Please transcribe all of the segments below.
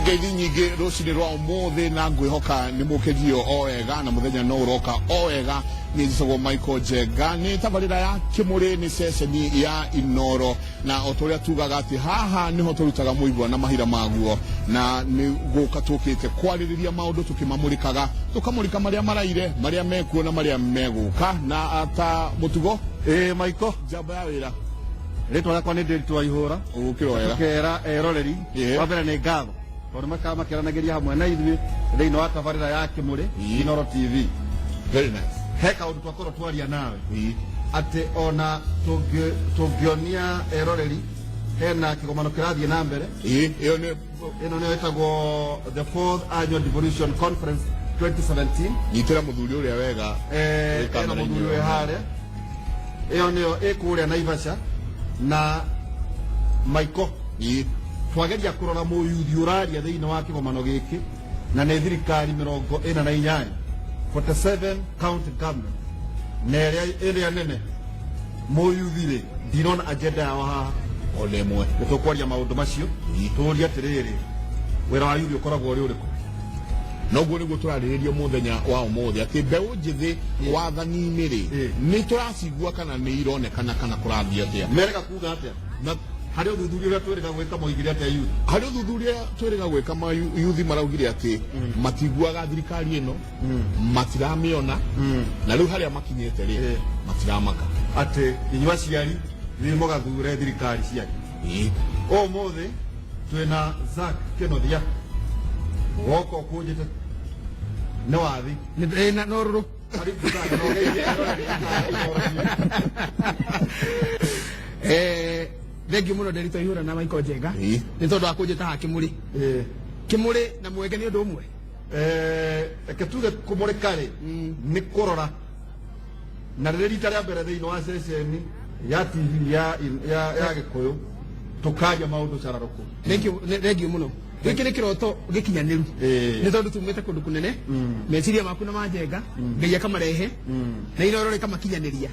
ngeithi nyingi rucini rwa umuthi na ngwihoka ni mukerio o wega na muthenya no uroka o wega ni njicagwo Michael Njenga ni tabarira ya Kimuri ni ceceni ya Inooro na otoria tugaga ati haha niho turutaga muigwa na mahira maguo na ni guka tukite kwaririria maundu tukimamurikaga tukamurika maria maraire maria mekuo na maria meguka na ata mutugo Michael jamba ya wira Rĩtwa rĩakwa nĩ Ndĩritũ Waihũra ukirorera tukera eroreri wa mbere nĩ ngatho tondũ makĩaranagĩria hamwe na ithuĩ thĩinĩ wa tabarĩra ya Kimuri Inooro TV. Very nice. He kaũndũ twakorwo twaria nawe atĩ ona tũngĩonia eroreri hena kĩgomano kĩrathiĩ na mbere ĩno nĩyo ĩtagwo the 4th Annual Devolution Conference 2017 nyitĩra mũthuri ũrĩa wega ĩno mũthuri wĩ harĩa ĩyo nĩyo ĩkũrĩa Naivasha na Michael twageria kurora mũyuthi ũraria thĩinĩ wa kĩgomano gĩkĩ na nĩ thirikari 48 47 county government na ĩrĩa nene mũyuthi-rĩ ndirona agenda yao haha ona ĩmwe nĩtũkwaria maũndũ macio tũũrie atĩrĩrĩ wĩra wa yuthi ũkoragwo ũrĩ ũrĩkũ noguo nĩguo tũrarĩrĩria mũthenya wa ũmũthĩ atĩ mbeũ njĩthĩ wathani-inĩ-rĩ nĩ tũracigua kana nĩ ironekana kana kũrathiĩ atĩa merega kuga atĩa na harĩ ũthuthuria ũrĩa twĩrĩga gwĩka moigire atĩa yuthi harĩ ũthuthuria twĩrĩga gwĩka yuthi maraugire atĩ matiguaga thirikari ĩno matiramĩona na rĩu harĩa makinyĩte-rĩ matiramaka atĩ inyuĩ aciari nĩ mũgathure thirikari cianyu ũmũthĩ twĩna Zack Kĩnothia woko kũnjĩte nĩ wathi nĩ no rũrũ thengiũ mũno Ndĩritũ Waihũra na Michael Njenga nĩ tondũ wa kũnjĩta haha Kimuri Kimuri na mwenge nĩ ũndũ ũmwe reke tuge kũmũrĩka-rĩ nĩ kũrora na rĩrĩ rita rĩa mbere thĩinĩ wa ceceni ya TV ya Gĩkũyũ tũkaria maũndũ cararũkũ thengiũ mũno gĩkĩ nĩ kĩroto gĩkinyanĩru nĩ tondũ tumĩte kũndũ kũnene meciria maku na ma Njenga Ngai akamarehe na Inooro rĩkamakinyanĩria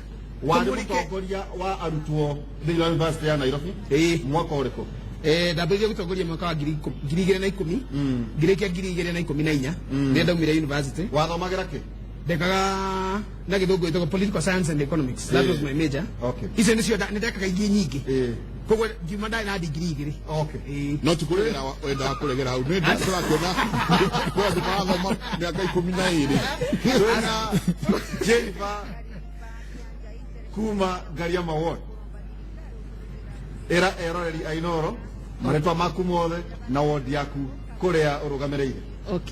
warĩ mũtongoria wa arutwo thĩinĩ wa University ya Nairobi mwaka ũrĩkũ ndambĩrĩirie gũtongoria mwaka wa 2010 ngĩrĩkia 2014 nĩ ndaumire university wathomagĩra kĩ ndekaga na gĩthũngũ gĩtagwo political science and economics that was my major icio nĩcio nĩndekaga ingĩ nyingĩ koguo ngiuma ndarĩ na degree igĩrĩ no tikũregera wenda wa kũregera hau nĩ ndĩrakuona kwandũ marathoma mĩaka 12 twĩna Jennifer kuma Ngariama ward era eroreri a Inooro marĩtwa maku mothe na ward yaku kũrĩa ũrũgamĩrĩire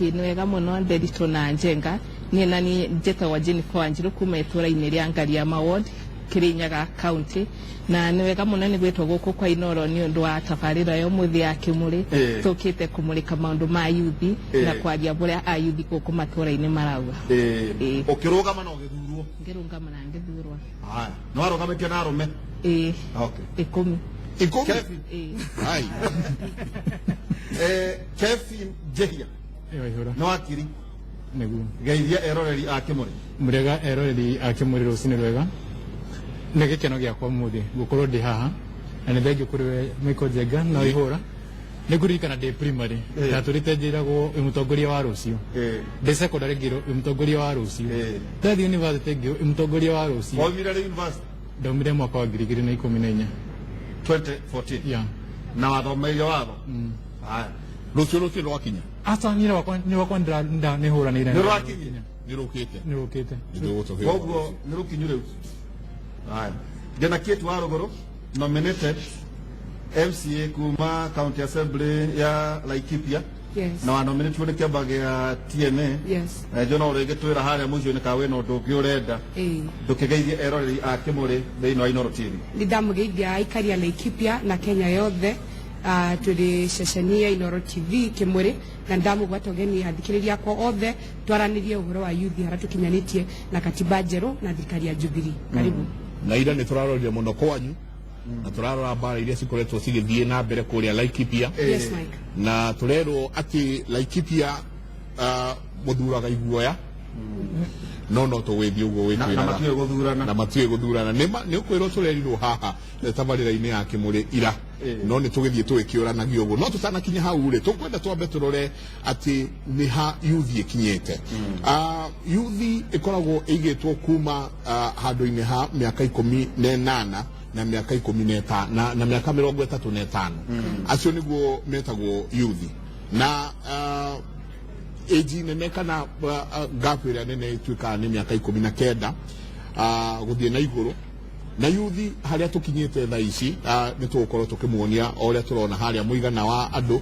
nĩ wega mũno Ndĩritũ na Njenga niĩ na niĩ njĩtagwo Jennifer Wanjiru kuma itũũra-inĩ rĩa Ngariama ward Kirinyaga county na nĩ wega mũno nĩ gwĩtwo gũkũ kwa Inooro nĩ ũndũ wa tabarĩra ya ũmũthĩ ya Kimuri tũkĩte kũmũrĩka maũndũ ma yuthi na kwaria ũrĩa a yuthi gũkũ matũũra-inĩ marauga ũkĩrũgama na ũgĩthurwo ngĩrũgama na ngĩthurwo no warũgamĩtio na arũme 10 Kevin Njehia no akiri nĩguo geithia eroreri a Kimuri mũrega eroreri a Kimuri rũcinĩ rwega nĩ gĩkeno gĩakwa ũmũthĩ gũkorwo ndĩ haha na nĩ thengiũ kũrĩ we Michael Njenga na Waihũra nĩ kũririkana ndĩ primary ndatũrĩte njĩragwo mũtongoria wa rũciũ ndĩ secondary ngĩrwo mũtongoria wa rũciũ ndathiĩ university ngĩrwo mũtongoria wa rũciũ waumire rĩ university ndaumire mwaka wa 2014 2014 na wathomeire watho rũciũ rwakinya asa nĩ wakwa nĩhũranĩire nĩ rwakinya nĩ rũkĩte koguo nĩ rũkinyu rĩu Ngena Kĩtu wa Rũgũrũ nominated MCA kuma County Assembly ya Laikipia na wa nominate nĩ kĩamba gĩa TNA njona ũrĩ gĩtwĩra harĩa mũico-inĩ ka wĩna ũndũ ũngĩ ũrenda ndũkĩgeithie eroreri a Kimuri thĩinĩ wa Inooro TV nĩ ndamũgeithia aikari a Laikipia na Kenya yothe tũrĩ ceceni ya Inooro TV Kimuri na ndamũgwata ũgeni athikĩrĩria akwa othe twaranĩrie ũhoro wa yuthi harĩa tũkinyanĩtie na katiba njerũ na thirikari ya Jubilee karibu na ira nĩ tũrarorire mũno kwanyu na tũrarora mbara iria cikoretwo cigĩthiĩ na mbere kũrĩa Laikipia na tũrerwo atĩ Laikipia mũthuraga iguoya no tũgĩthiĩ ũguo wĩkwĩraga na matiũĩ gũthurana nĩ ũkwĩrwo tũrerirwo haha tabarĩra-inĩ ya Kimuri ira no nĩ tũgĩthiĩ tũgĩkĩũranagia ũguo no tũtanakinya hau rĩ tũkwenda twambe tũrore atĩ nĩ ha yuthi ĩkinyĩte yuthi ĩkoragwo ĩigĩtwo kuma handũ-inĩ ha mĩaka 18 na mĩaka 15 na mĩaka 35 acio nĩguo metagwo yuthi na age nene kana gap ĩrĩa nene ĩtuĩkaga nĩ mĩaka 19 gũthiĩ na igũrũ na yuthi harĩa tũkinyĩte thaa ici nĩ tũgũkorwo tũkĩmuonia o ũrĩa tũrona harĩa mũigana wa andũ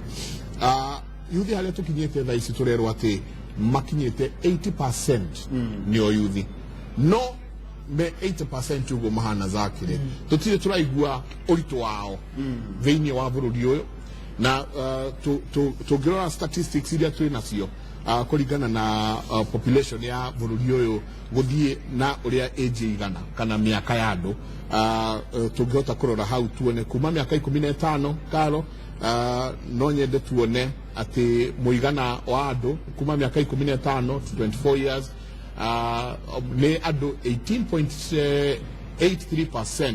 yuthi harĩa tũkinyĩte thaa ici tũrerwo atĩ makinyĩte 80% nĩo yuthi no me 80% uguo mahana zakire tũtirĩ tũraigua ũritũ wao thĩinĩ wa bũrũri ũyũ na tũngĩrora statistics iria twĩ nacio kũringana na population ya bũrũri ũyũ gũthiĩ na ũrĩa age igana kana mĩaka ya andũ tũngĩhota kũrora hau tuone kuma mĩaka 15 karo no nyende tuone atĩ mũigana wa andũ kuma mĩaka 15 to 24 years nĩ andũ 18.83%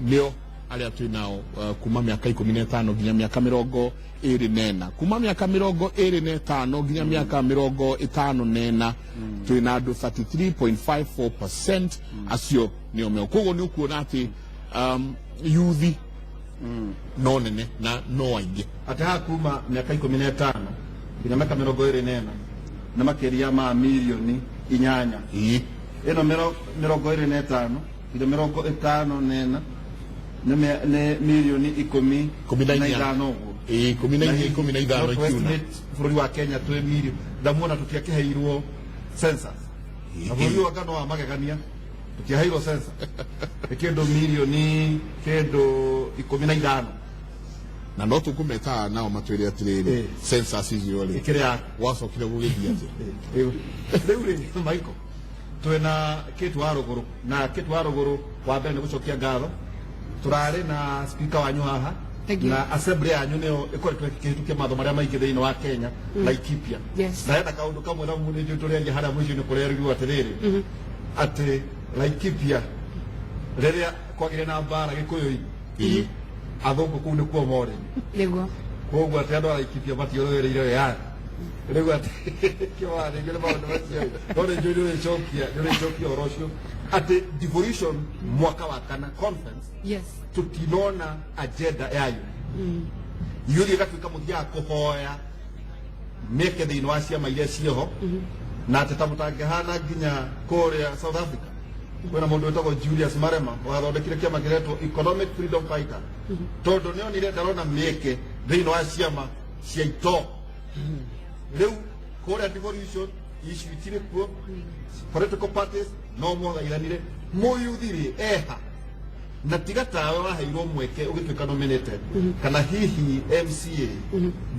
nĩo arĩa twĩ nao kuma mĩaka 15 nginya mĩaka 24 kuma mĩaka 25 nginya mĩaka 54 twĩ na andũ 33.54% acio nĩo meo koguo nĩ ũkuona atĩ yuthi no nene na no aingĩ atĩ ha kuma mĩaka 15 nginya mĩaka 24 na makĩria ma milioni 8 ĩno 25 nginya 54 nĩ milioni 15 ũguo 15 ikiuna bũrũri wa Kenya twĩ milioni ndamuona tũtiakĩheirwo census na bũrũri wa ngano wa magegania tũtiaheirwo census kĩndũ milioni kĩndũ 15 na no tũkũmeta nao matwĩre atĩrĩrĩ census icio rĩ ĩkĩrĩ wacokire gũgĩthiĩ atĩ rĩu rĩ Michael twĩna kĩtu wa rũgũrũ na kĩtu wa rũgũrũ wa mbere nĩ gũcokia ngatho tũrarĩ na speaker wanyu haha na assembly yanyu nĩyo ĩkoretwo ĩkĩhĩtũkia matho marĩa maingĩ thĩinĩ wa Kenya Laikipia na hena kaũndũ kamwe na mũnĩnjũ tũrĩaria harĩa mũico-inĩ kũrerirwo atĩrĩrĩ atĩ Laikipia rĩrĩa kwagĩrĩ na mbara gĩkũyũ-inĩ athũngũ kũu nĩkuo morĩ nĩguo koguo atĩ andũ a Laikipia matiorĩrĩire wĩyathi rĩu atĩ kĩwani ngĩrĩ maũndũ macio no nĩ njũĩ nĩũrĩcokia ũhoro ũcio atĩ devolution mwaka wa kana conference tũtinona agenda yayo yuthi ĩgatuĩka mũthia kũhoya mĩeke thĩinĩ wa ciama iria ciĩho na atĩ ta mũtangĩhana nginya kũrĩa South Africa kwĩna mũndũ wĩtagwo Julius Marema wathondekire kĩama kĩretwo Economic Freedom Fighter tondũ nĩonire ndarona mĩeke thĩinĩ wa ciama cia itoo rĩu kũrĩa devolution issue itirĩ kuo political parties no mwagaithanire mũyuthi-rĩ eha na tiga tawe waheirwo mweke ũgĩtuĩka nominated kana hihi MCA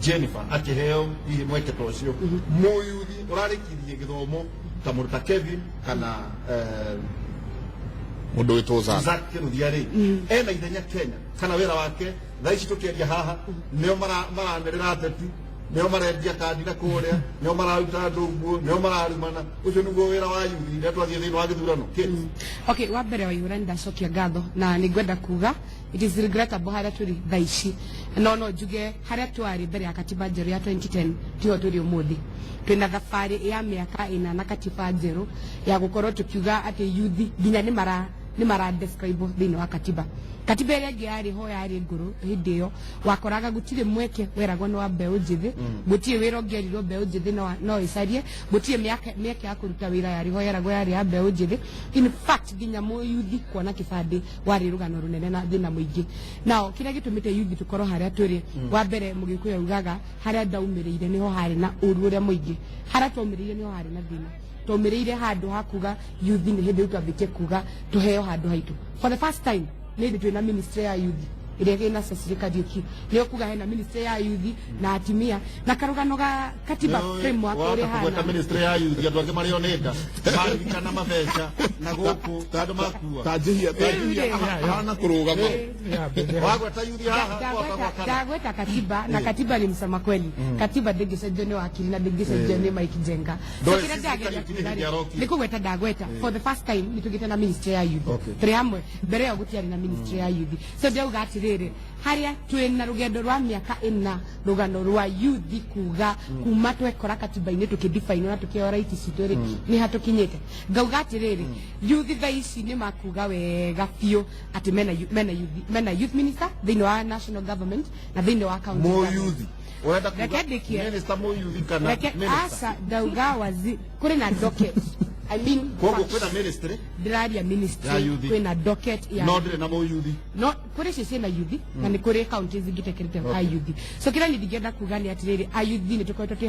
Jennifer akĩheo hihi mweke ta ũcio mũyuthi ũrarĩkirie gĩthomo ta mũndũ ta Kevin kana mũndũ wĩtwo Zak Kĩrũthia-rĩ ena ithenya Kenya kana wĩra wake thaa ici tũkĩaria haha nĩo maranĩrĩra ateti nĩo marendia kandi na kũrĩa nĩo mararuta andũ nguo nĩo mararumana ũcio nĩguo wĩra wa yuthi rĩrĩa twathiĩ thĩinĩ wa gĩthurano okay wa mbere wa yũra ndacokia ngatho na nĩngwenda kuga it is regrettable harĩa tũrĩ thaa ici no njuge harĩa twarĩ mbere ya katiba njerũ ya 2010 tiho tũrĩ ũmũthĩ twĩna thabarĩ ya mĩaka 4 na katiba njerũ ya gũkorwo tũkiuga atĩ yuthi nginya nĩ mara describe thĩinĩ wa katiba ĩrĩa ĩngĩ yarĩ ho yarĩ ngũrũ hĩndĩ ĩyo wakoraga gũtirĩ mweke weragwo nĩ wa mbeũ njĩthĩ gũtirĩ wĩra ũngĩerirwo mbeũ njĩthĩ no ĩcarie gũtirĩ mĩeke ya kũruta wĩra yarĩ ho yeragwo yarĩ ya mbeũ njĩthĩ in fact nginya mũyuthi kuona kĩbandĩ warĩ rũgano rũnene na thĩna mũingĩ nao kĩrĩa gĩtũmĩte yuthi tũkorwo harĩa tũrĩ wa mbere mũgĩkũyũ augaga harĩa ndaumĩrĩire nĩho harĩ na ũru ũrĩa mũingĩ harĩa twaumĩrĩire nĩho harĩ na thĩna twaumĩrĩire handũ ha kuga yuthi nĩ hĩndĩ twambĩtie kuga tũheo handũ haitũ for the first time nĩ twĩna ministry ya yuthi ire na sasirika dioki leo kuga hena ministry ya youth na atimia na karugano ga katiba framework ire hana kwa ministry ya youth andu ange mari onenda marikana mabeca na guku tandu makua tajihia hana kurugama wagweta youth haha dagweta katiba na katiba ni msema kweli katiba degesejo ni wakili na degesejo ni Mike Jenga so kila dageja nikugweta dagweta for the first time nitugite na ministry ya youth turi hamwe mbere ya gutiari na ministry ya youth so ndauga atiriri haria turi na rugendo rwa miaka ina rugano rwa youth kuga kuma twekora katiba-ini tukidefine na tukiora rights citu ni hatukinyite ngauga atiriri youth thaici ni makuga wega biu ati mena youth minister thiini wa national government na thiini wa county youth urenda kuga minister mo youth kana asa ndauga wazi kuri na docket I mean kogo kwena ministry diraria ministry kwena docket ya no dire na mo youth no kuri sisi na youth na ni kuri counties igitekerete youth so kila ndigenda kugani atiriri youth ni tukoitwo twi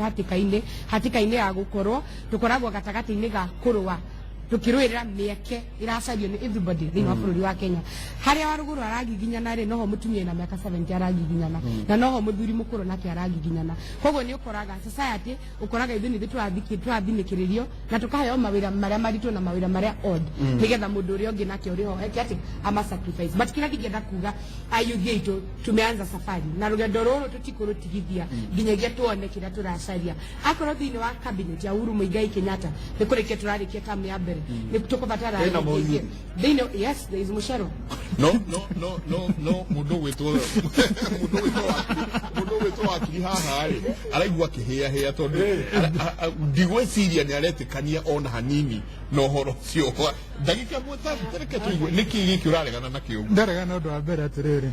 hatikaine ya gukorwo tukoragwo gatagati-ini ga kurwa tukirwirira mieke iracario ni everybody thiini wa bururi wa Kenya haria waruguru aragiginyana ri noho mutumia na miaka 70 aragiginyana na noho muthuri mukuru nake aragiginyana koguo ni ukoraga society ukoraga ithini twathimikiririo na tukaheo mawira maria maritu na mawira maria odd nigetha mundu uri ongi nake uri ho ati ama sacrifice but kila ndigenda kuga ayuthie itu tumeanza safari na rugendo ruru tutikurutigithia nginyagia tuone kira turacaria akorwo thiini wa cabinet ya Uhuru Muigai Kenyatta ni kurikia turarikia tamu ya mbere ni kutokobatara yes there is musharo no mundu witwo akiri haha ri araigua kihia tondu ndigweciria ni aretikania ona hanini no horo cio ndagika mweta tereke tuigwe niki giki uraregana nakio ndaregana undu wa mbere atiriri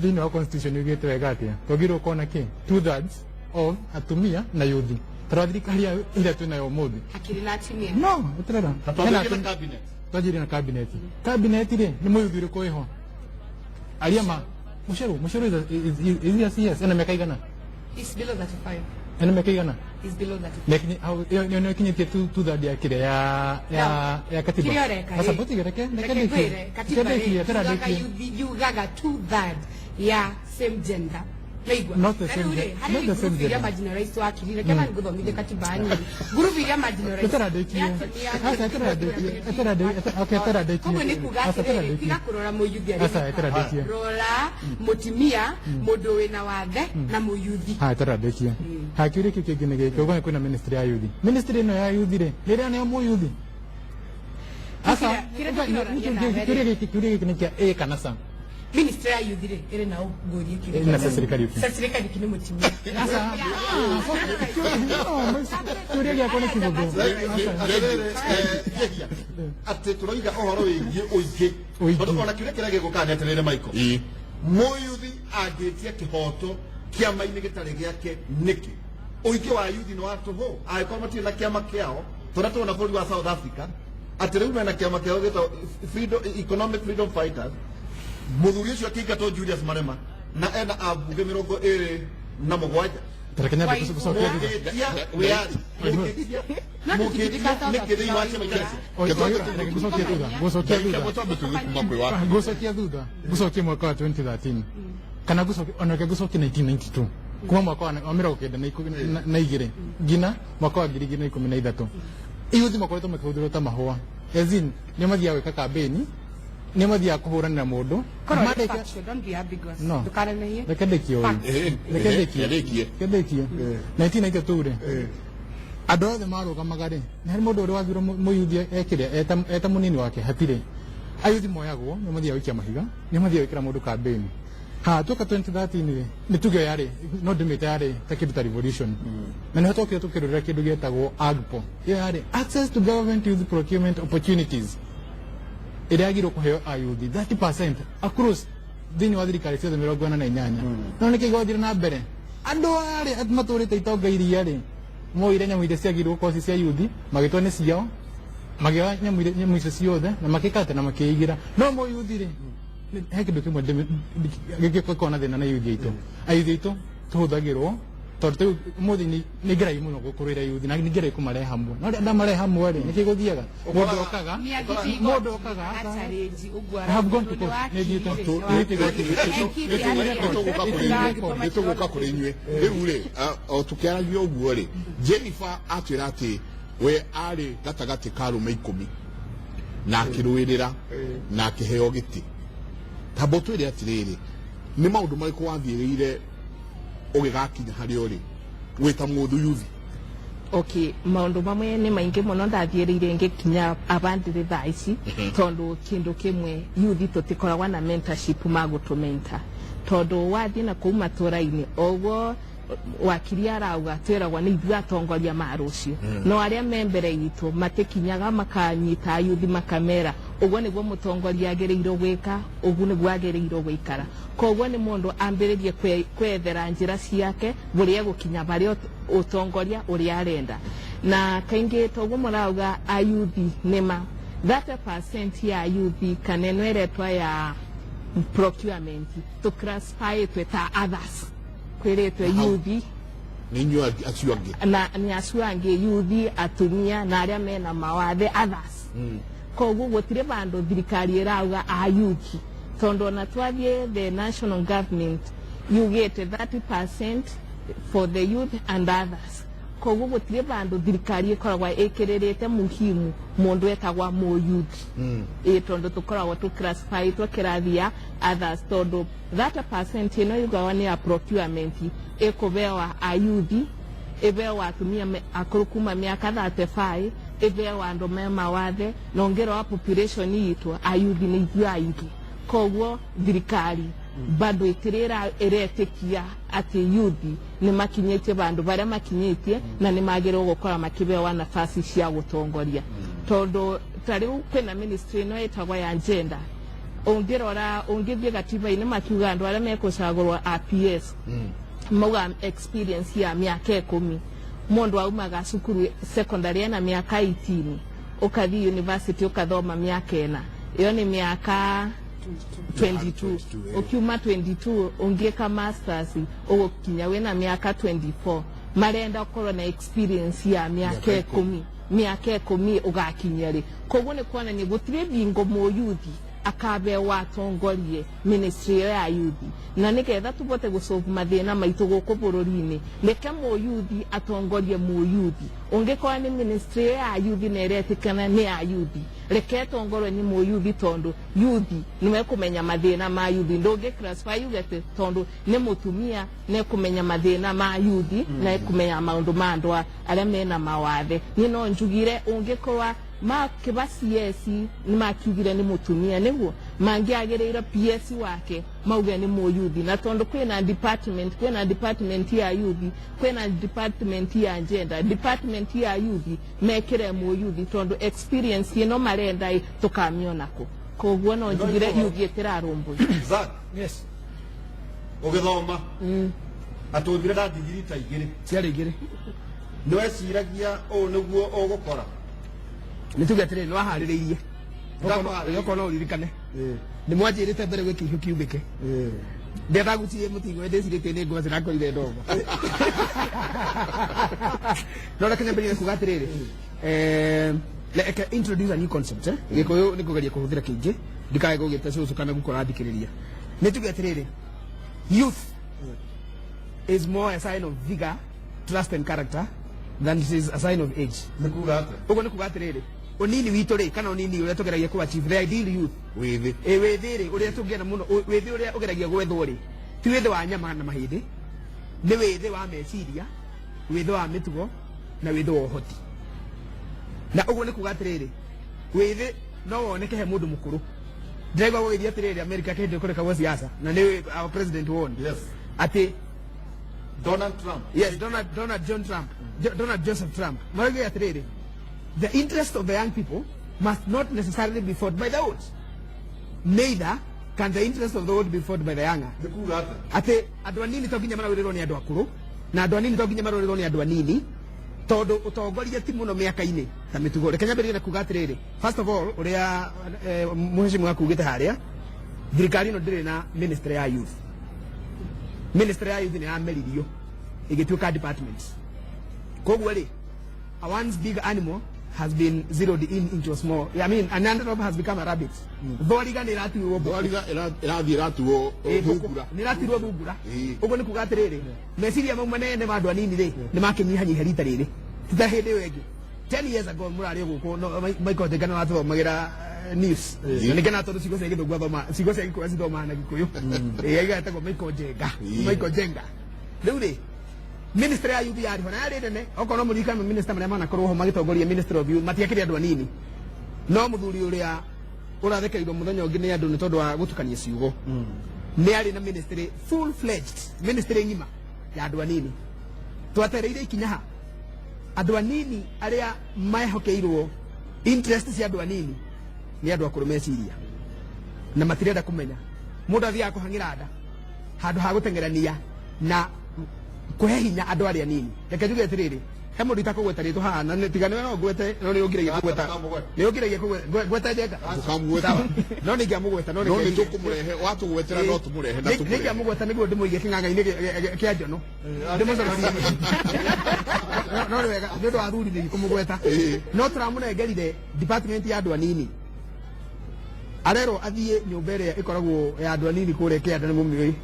thiini wa constitution yugite wega atia togirwo kona ki 2/3 of atumia na yuthi thirikari ira tunayo muthi akiri na atimia no utirera hena cabinet tajiri na cabinet ri ni muyuthi ko iho aliama musharu is yes ena meka igana is below 35 ena meka igana is below 35 lakini au kinyetie tu dhadi ya kile ya katiba sasa boti gereke katiba you gaga 2/3 ya same gender not the same gender not the same gender marginalized wa kirire kana nguthomithia katiba ni group iria marginalized etera koguo ni kuga tiga kurora muyuthi ari rora mutimia mundu wina wathe na muyuthi etera dekia hakiri kikigine giko kuna ministry ya youth ministry no ya youth ri rira ne muyuthi asa kire kinikia kanasa ministry ya youth ire na ugorie kile na serikali kini mutimia asa kure ya kone kibogo ati turoiga ohoro wingi uingi tondu ona kire kirege gukane atirire Michael muyuthi angitia kihoto kiama-ini gitari giake niki uingi wa youth no atuho aiko matire na kiama kiao turatu na bũrũri wa South Africa ati riu mena kiama kiao gitwa economic freedom fighters muthuri ucio akingatwo Julius Marema na ena abunge 27 Tarakenya kusokia gusokia mwaka wa 2013 kana gusokia 1992 kuma mwaka wa 1992 ngina mwaka wa 2013 iyuthi makoretwo makihũthĩrwo ta mahũa ezin nĩ mathiaga gwĩka kambĩni nĩ mathiaga kũhũranĩra mũndũ rekendekio 1992 rĩ andũ othe marũgamaga rĩ nĩ harĩ mũndũ ũrĩa wathurwo mũyuthi ekĩrĩa eta mũnini wake hatirĩ ayuthi moyagwo nĩ mathiaga gũikia mahiga nĩ mathiaga gwĩkĩra mũndũ kambĩni tuoka 2013 rĩ nĩ tuge yarĩ no ndĩmĩte yarĩ ta kĩndũ ta revolution na nĩho tokire tũkĩrũrĩra kĩndũ gĩetagwo AGPO ĩyo yarĩ access to government youth procurement opportunities ĩrĩa yagĩrĩirwo kũheo ayuthi 30% across thĩinĩ wa thirikari ciothe 48 no nĩkĩ gĩgũthiĩ na mbere andũ arĩ matũrĩte itonga iria rĩ moire nyamũ iria ciagĩrĩirwo gũkorwo ci cia yuthi magĩtwa nĩ ciao magĩoya nyamũ icio ciothe na makĩkate na makĩigĩra no mũyuthi rĩ he kĩndũ kĩmwe gĩkorwo na thĩna na yuthi aitũ ayuthi aitũ tũhũthagĩrwo tondu muthi ni ngerai muno gukurira yuthi na ngerai kumare hamwe no nda mare hamwe ri niki guthiaga mundu okaga have gone to court ni thito nituguka kuri inyue riu ri o tukiaragia uguo ri Jennifer atwira ati we ari gatagati karume 10 na akiruirira na akiheo giti tabo twire atiriri ni maundu mariko wathirire ugigakinya hari uri wita mundu yuthi. Okay, maundu mamwe ni maingi muno ndathirire ngikinya abandire thaici tondu kindu kimwe yuthi tutikoragwa na mentorship magutumenta tondu wathi na kuma turaini ogwo wakiri arauga twiragwa ni ithuĩ atongoria ma rũciũ no arĩa me mbere itũ matikinyaga makanyita yuthi makamera ũguo nĩguo mũtongoria agĩrĩirwo gwĩka ũguo nĩguo agĩrĩirwo gũikara koguo nĩ mũndũ ambĩrĩrie kwethera njĩra ciake bũrĩa egũkinya barĩa ũtongoria ũrĩa arenda na kaingĩ toguo mũrauga ayuthi nĩma 30% ya yuthi kana ĩno ĩretwa ya procurement to classify ta others kwiretwe yuthi ninyu aciwangi na ni aciwangi yuthi atumia na aria mena mawathe others koguo gutire bandu thirikari irauga a yuthi tondu na twathie the national government you get 30% for the youth and others koguo gutire bandu thirikari ikoragwa ikiririte muhimu mundu etagwa mo youth tondu tukoragwa tu classify to kirathia others tondu 30% ino yugawa ni a procurement ekubewa a youth ebewa atumia akuru kuma miaka 35 ebewa andu me mawathe nongero wa population yitu a youth ni ithu aingi koguo thirikari bado itirira iretikia ati yuthi ni makinyete bandu baria makinyete na ni magiro gukora makibewa nafasi cia gutongoria tondu tari kwena ministry no etagwa ya gender ongirora ongithie gatiba-ini makiuga andu aria mekucagurwa APS mauga experience ya miaka 10 mundu aumaga cukuru secondary na miaka 18 ukathi university ukathoma miaka 4 iyo ni miaka 22 ukiuma 22 ungieka masters ugokinya wena miaka 24 marenda ukorwo na experience ya miaka 10 ugakinyari koguo ni kuona ni gutire bingo mo yuthi akabe watongorie ministry ya yuthi na nigetha tubote gusolve mathina maitu guku bururi-ini reke mo yuthi atongorie mo yuthi ungikora ni ministry ya yuthi na iretikana ni ya yuthi reke tongorwe ni mo yuthi tondu yuthi niwe kumenya mathina ma yuthi ndungi classify yugete tondu ni mutumia ne kumenya mathina ma yuthi na kumenya maundu ma andu aria mena mawathe ni no njugire ungikora ma kibasiesi ni makiugire ni mutumia niguo mangiagireira PS wake mauge ni mo yuthi na tondu kwina department ya yuthi kwina department ya gender department ya yuthi mekire mo yuthi tondu experience ino marenda tukamionako koguo no njugire yuthi etirarumbu Zak Yes. ugithoma atũthire na digiri ta igĩrĩ Ciarĩ igĩrĩ. nĩweciragia ũũ nĩguo ũgũkora Nituge atĩrĩrĩ no aharĩrĩirie. Okorwo no ũririkane. Nĩ mwanjĩrĩte mbere gwĩka ihu kiumĩke. Ndetagutirie mũtingo ndĩcirĩtie nĩ ngwacĩ nakoire ndogo. No reke nyambĩrĩrie kuuga atĩrĩrĩ. Reke introduce a new concept. Gĩkũyũ nĩ kũgeria kũhũthĩra kĩingĩ. Ndikae gũgĩte cũcũ kana gũkora thikĩrĩria. Nituge atĩrĩrĩ. Youth is more a sign of vigor, trust and character than it is a sign of age. nĩkuga atĩ Ugo nikuga atiriri unini witu ri kana unini uria tugeragia ku achieve the ideal youth withi withi ri uria tungiena muno withi uria ugeragia gwethwo ri ti withi wa nyama na mahindi ni withi wa meciria withi wa mitugo na withi wa uhoti na ugo nikuga atiriri withi no woneke he mundu mukuru ndregwa withi atiriri America kende kureka wa siasa na ni our president won yes ati Donald Trump yes Donald John Trump Donald Joseph Trump marage atiriri the interest of the young people must not necessarily be fought by the old. Neither can the interest of the old be fought by the younger. nĩkuga atĩ Ate andu anini to nginya marorerwo ni andu akuru na andu anini to nginya marorerwo ni andu anini tondu utongoria ti muno miaka-ini ta mitugo reke nyambĩrĩrie na kuga atiriri first of all uria muheshimu akugite haria thirikari no ndire na ministry ya youth ni ameririo igituka departments koguo ri a once big animal has been zeroed in into a small, I mean, an antelope has become a rabbit. Thoriga ni ratu wo Thoriga irathi ratu wo thungura. Ni ratu wo thungura. Ugo ni kuga atiriri. Meciria mau manene ma andu anini ri ni makinyihanyiha rita riri. Tita hindi wengi. 10 years ago murari guko no Michael de Gano athomagira news. Ni gana tondu cigo cegi thogwa thoma cigo cegi kwa cithoma na Gikuyu. Iga etagwo Michael Jenga. Michael Jenga. Riu ri Ministry ya UB yari hona yari nene okono mulika no minister mara mana korwo ho magitongoria Ministry of Youth matiakire andu anini no muthuri uria urathekerirwo muthenya ungi ni andu ni tondu wa gutukania ciugo ni ari na ministry full fledged ministry ngima ya andu anini twatereire ikinyaha andu anini aria maehokeirwo interest cia andu anini ni andu akuru meciria na matirenda kumenya mundu athia kuhangira nda handu ha gutengerania na kuhe hinya andu aria nini reke njuge atiriri he mundu itakugweta ritu hana ni tigane no ngwete no ni ungiragia kugweta ni ungiragia kugweta jenga tukamugweta no ni ngiamugweta no ni tukumurehe watu gwetera no tumurehe na tumurehe ngiamugweta niguo ndimuige king'ang'a-ini kia njono ndimuconoria no wega ni undu wa ruri ni kumugweta no turamurengerire department ya andu anini arero athie nyumba iria ikoragwo ya andu anini kuria kianda ni mumigoi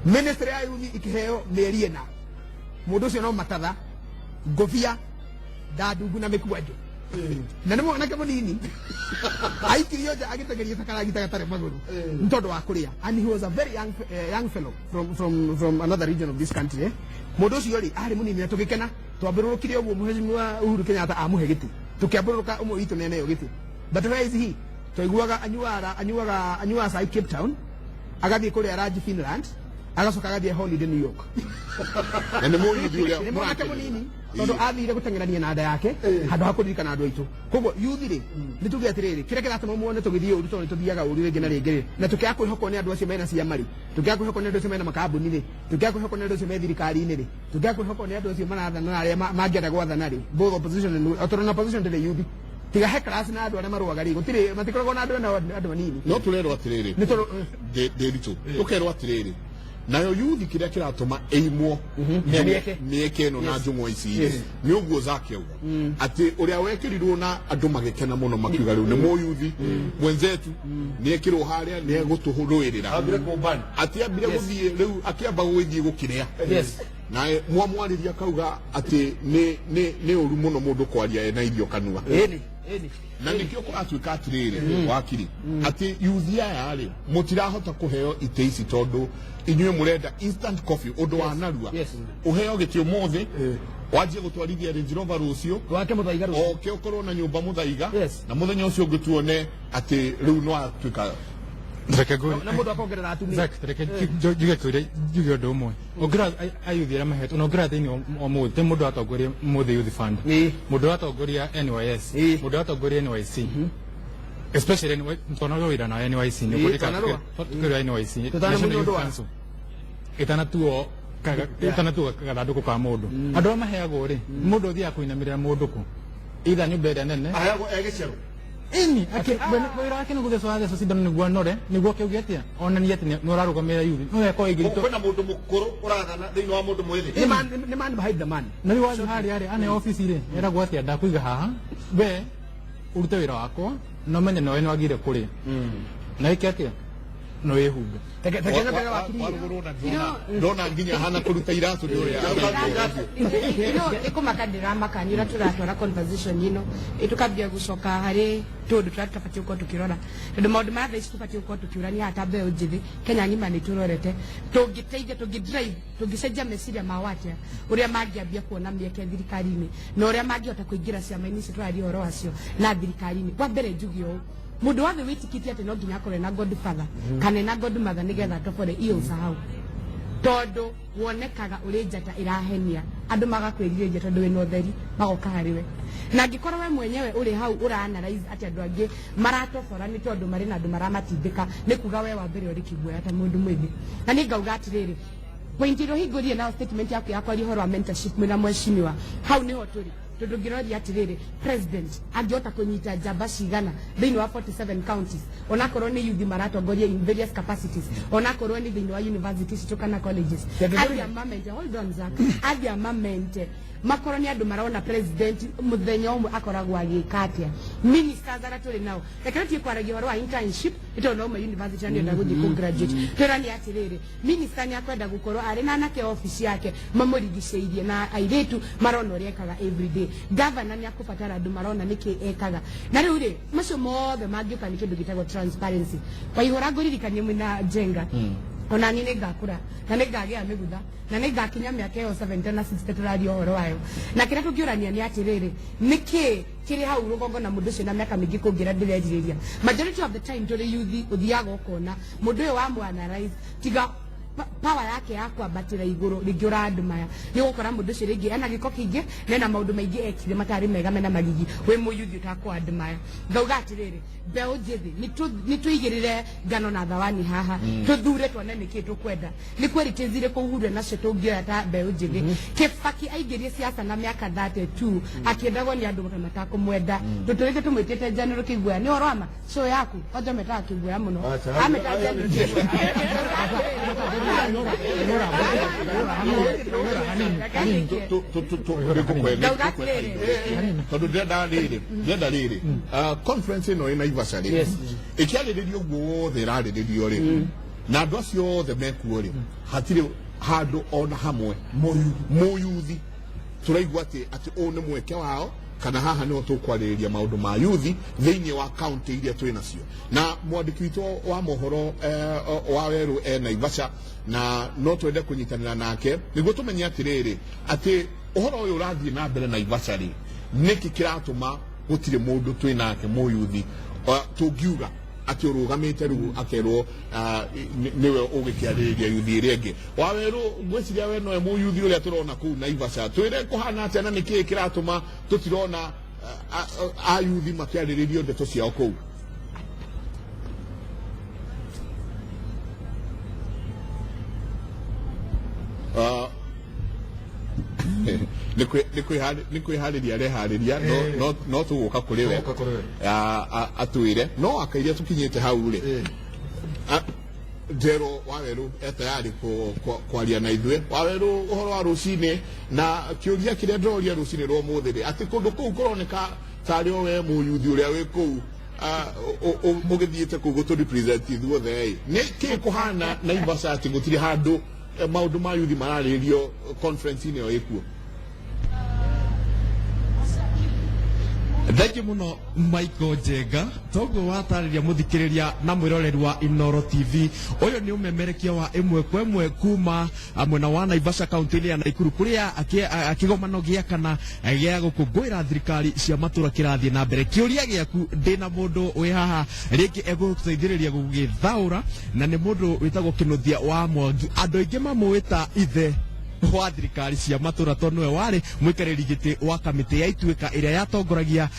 Ministry ya Youth ikiheo mieri ena mundu ucio no matatha ngofia ndandungu na mikuanjo na nimo na kamunini aikirio ja agitegeria takaragita gatare maguru ntondo wa kuria and he was a very young fellow from another region of this country mundu ucio ri ari munini na tugikena twambirurukirie uguo muheshimiwa Uhuru Kenyatta amuhe giti tukiambiruruka umwe witu nene yo giti but where is he toiguaga anyuara sai Cape Town agathie kuria Raji Finland agacoka agathie holiday New York na ni muyuthi uria ni mwana munini tondu athire gutengerania na nda yake handu ha kuririkana andu aitu koguo youth ri ni tuge atiriri kire kiratuma muone tugithie uru tondu tuthiaga uru ringi na ringi na tukia kwihokwo ni andu acio mena ciamari tukia kwihokwo ni andu acio mena makambuni ri tukia kwihokwo ni andu acio me thirikari-ini ri tukia kwihokwo ni andu acio marathana na aria mangienda gwathana ri both opposition and authority opposition to the youth tiga he class na andu aria maruaga ri gutire matikoragwo na andu anini no turero atiriri de ritu tukerwo atiriri nayo yuthi kiria kiratuma eimwo mieke no na njung'wa ici ni uguo zake uguo ati uria wekirirwo na andu magikena muno makiuga riu ni muyuthi mwenzetu ni ekirwo haria ni egutuhuruirira ati ambire guthie riu akiamba gwithie gukiria na mwamwariria kauga ati ni uru muno mundu kwaria na irio kanua na nikio kuratuika atiriri wakiri ati yuthi aya ri mutirahota kuheo ite ici tondu inywe murenda instant coffee undu wa narua uheo gitio mothe wajie gutwarithia Range Rover rucio wake muthaiga rucio oke ukorwo na nyumba muthaiga na muthenya ucio ngituone ati riu no atuika na mundu akongerera atumia Zak reke juge kure juge undu umwe ongira ayuthira mahetu ongira thini o muthe mundu atongoria muthe youth fund mundu atongoria NYS mundu atongoria NYC especially ntona wira na NYC ni kutika tukira NYC itana tuo kagathanduku ka mundu andu amaheagwo ri mundu thia kuinamirira mundu ku either nyumba ĩrĩa nene aheagwo egĩcero ini wĩra wake nĩ gũthecwo thecwo cindano nĩguo anore nĩguo kĩuge atĩa onanie atĩ nĩ ũrarũgamĩrĩra yuthi no weko igĩritũ kwĩna mũndũ mũkũrũ ũrathana thĩinĩ wa mũndũ mwĩthĩ nĩ man behind the man na rĩu wathiĩ harĩa ane ofici rĩ eragwo atĩa ndakũiga haha we urute wĩra wakwa na ũmenye nawe nĩ wagire kũrĩa na ĩke atĩa no wĩhumbe ndona nginya hana kuruta iratu nduria ikumaka ndiramaka nyira turatwara conversation ino itukambia gucoka hari tundu tutabatie uko tukirora tondu maundu ma thaa ici tubatie uko tukiurania hata mbeu njithi Kenya ngima ni turorete tungiteithia tungidrive tungicenjia meciria ma watia uria mangiambia kuona mieke thirikari-ini na uria mangihota kuingira ciama-ini ici turaria uhoro wacio na thirikari-ini kwa mbere njugi ũũ mundu wothe witikitie ati no nginya akorwo na godfather kana na godmother nigetha tobore iyo usahau tondu wonekaga uri njata irahenia andu magakwiriria tondu wina utheri magoka hariwe na ngikorwo we mwenyewe uri hau ura analyze ati andu angi maratobora ni tondu mari na andu maramatindika ni kuga we wa mbere uri kiguoya ta mundu mwithi na ni ngauga atiriri point iro hingurie na statement yaku yakwa ri horo mentorship mwina mweshimiwa hau niho turi tondu ngiroria atiriri president angiota kunyita njamba cigana thiini wa 47 counties onakorwo ni youth maratongoria in various capacities onakorwo ni thiini wa universities tukana colleges athia mamente hold on Zach athia mamente makorwo ni andu marona president muthenya umwe akoragwo agika atia ministers ara turi nao ekeretie kwaragia horo wa internship ito no ma university ndio ndaguthi ku graduate tera ni atiriri minister ni akwenda gukorwo ari na nake office yake mamurigiceirie na airetu marona uria ekaga everyday governor ni akubatara andu marona niki ekaga na riu ri macio mothe mangiuka ni kindu gitagwo transparency kwa ihora nguririkanie mwina jenga ona ni ngakura na ningagia migutha na ningakinya miaka yo 70 na 60 turario horo wayo na kira tukiurania ni atiriri niki kiri hau rugongo na mundu ucio na miaka mingi kungira ndirejiriria majority of the time turi youth uthiaga ukona mundu uyu wa mwana tiga power yake ya kwambatira iguru ringiura andu maya ni gukora mundu ucio ringi ena giko kingi nena maundu maingi ekire matari mega mena magigi we muyuthi utakwa andu maya ngauga atiriri Mbeu njithi ni tuigirire ngano na thawani haha tuthure tuone niki tukwenda ni kweri tizire kuhure nacio tungioya ta Mbeu njithi Kibaki aigirie siasa na miaka 32 akiendagwo ni andu matakumwenda tuturike tumwitite general Kigwea ni oroma show yaku ojo metaka Kigwea muno ametaja conference ino ina ivasari ikiariririo guothe irariririo ri na andu acio othe mekuo ri hatire handu ona hamwe muyuthi turaigua ati one mweke wao kana haha niho tukwariria maundu ma yuthi thiini wa county iria twi nacio na mwandiki witu wa mohoro wa weru na Ivasha na no twende kunyitanira nake niguo tumenye atiriri ati uhoro uyu urathie na mbere na Ivasha ri niki kiratuma gutire mundu twi nake muyuthi tungiuga ati urugamite ru akerwo niwe ugikiariria yuthi irengi wa weru gwiciria we no muyuthi uria turona ku na Ivasha twire kuhana ati na niki kiratuma tutirona ayuthi makiariririo ndeto ciao ku nikwihariria rehariria no tuguka kuri we atwire no akaire tukinyite hau ri Jero waweru tayari kwaria na ithuĩ waweru uhoro wa rucini na kiuria kiria ndoria rucini rwo muthiri ati kundu kuu kuroneka tari o we muyuthi uria wi kuu ugithiite kuu gutu represent ithuothe ni ki kuhana na Ivasha ati gutiri handu maundu ma yuthi mararirio conference ino ikuo Thank you muno Michael Jenga togo watariria muthikiriria na mwiroreri wa Inooro TV uyu ni umemerekia wa imwe kwa imwe kuma mwena wa Ivasha county ya Naikuru kuria akigomano gia kana gia gukungwira thirikari cia matura kirathie na mbere kiuria giaku ndina mundu wi haha ringi eguteithiriria gugithaura na ni mundu witagwo Kinuthia wa Mwangi andu aingi mamuita ithe wa thirikari cia matura tondu we wari mwikariri giti wa kamiti ya ituika iria yatongoragia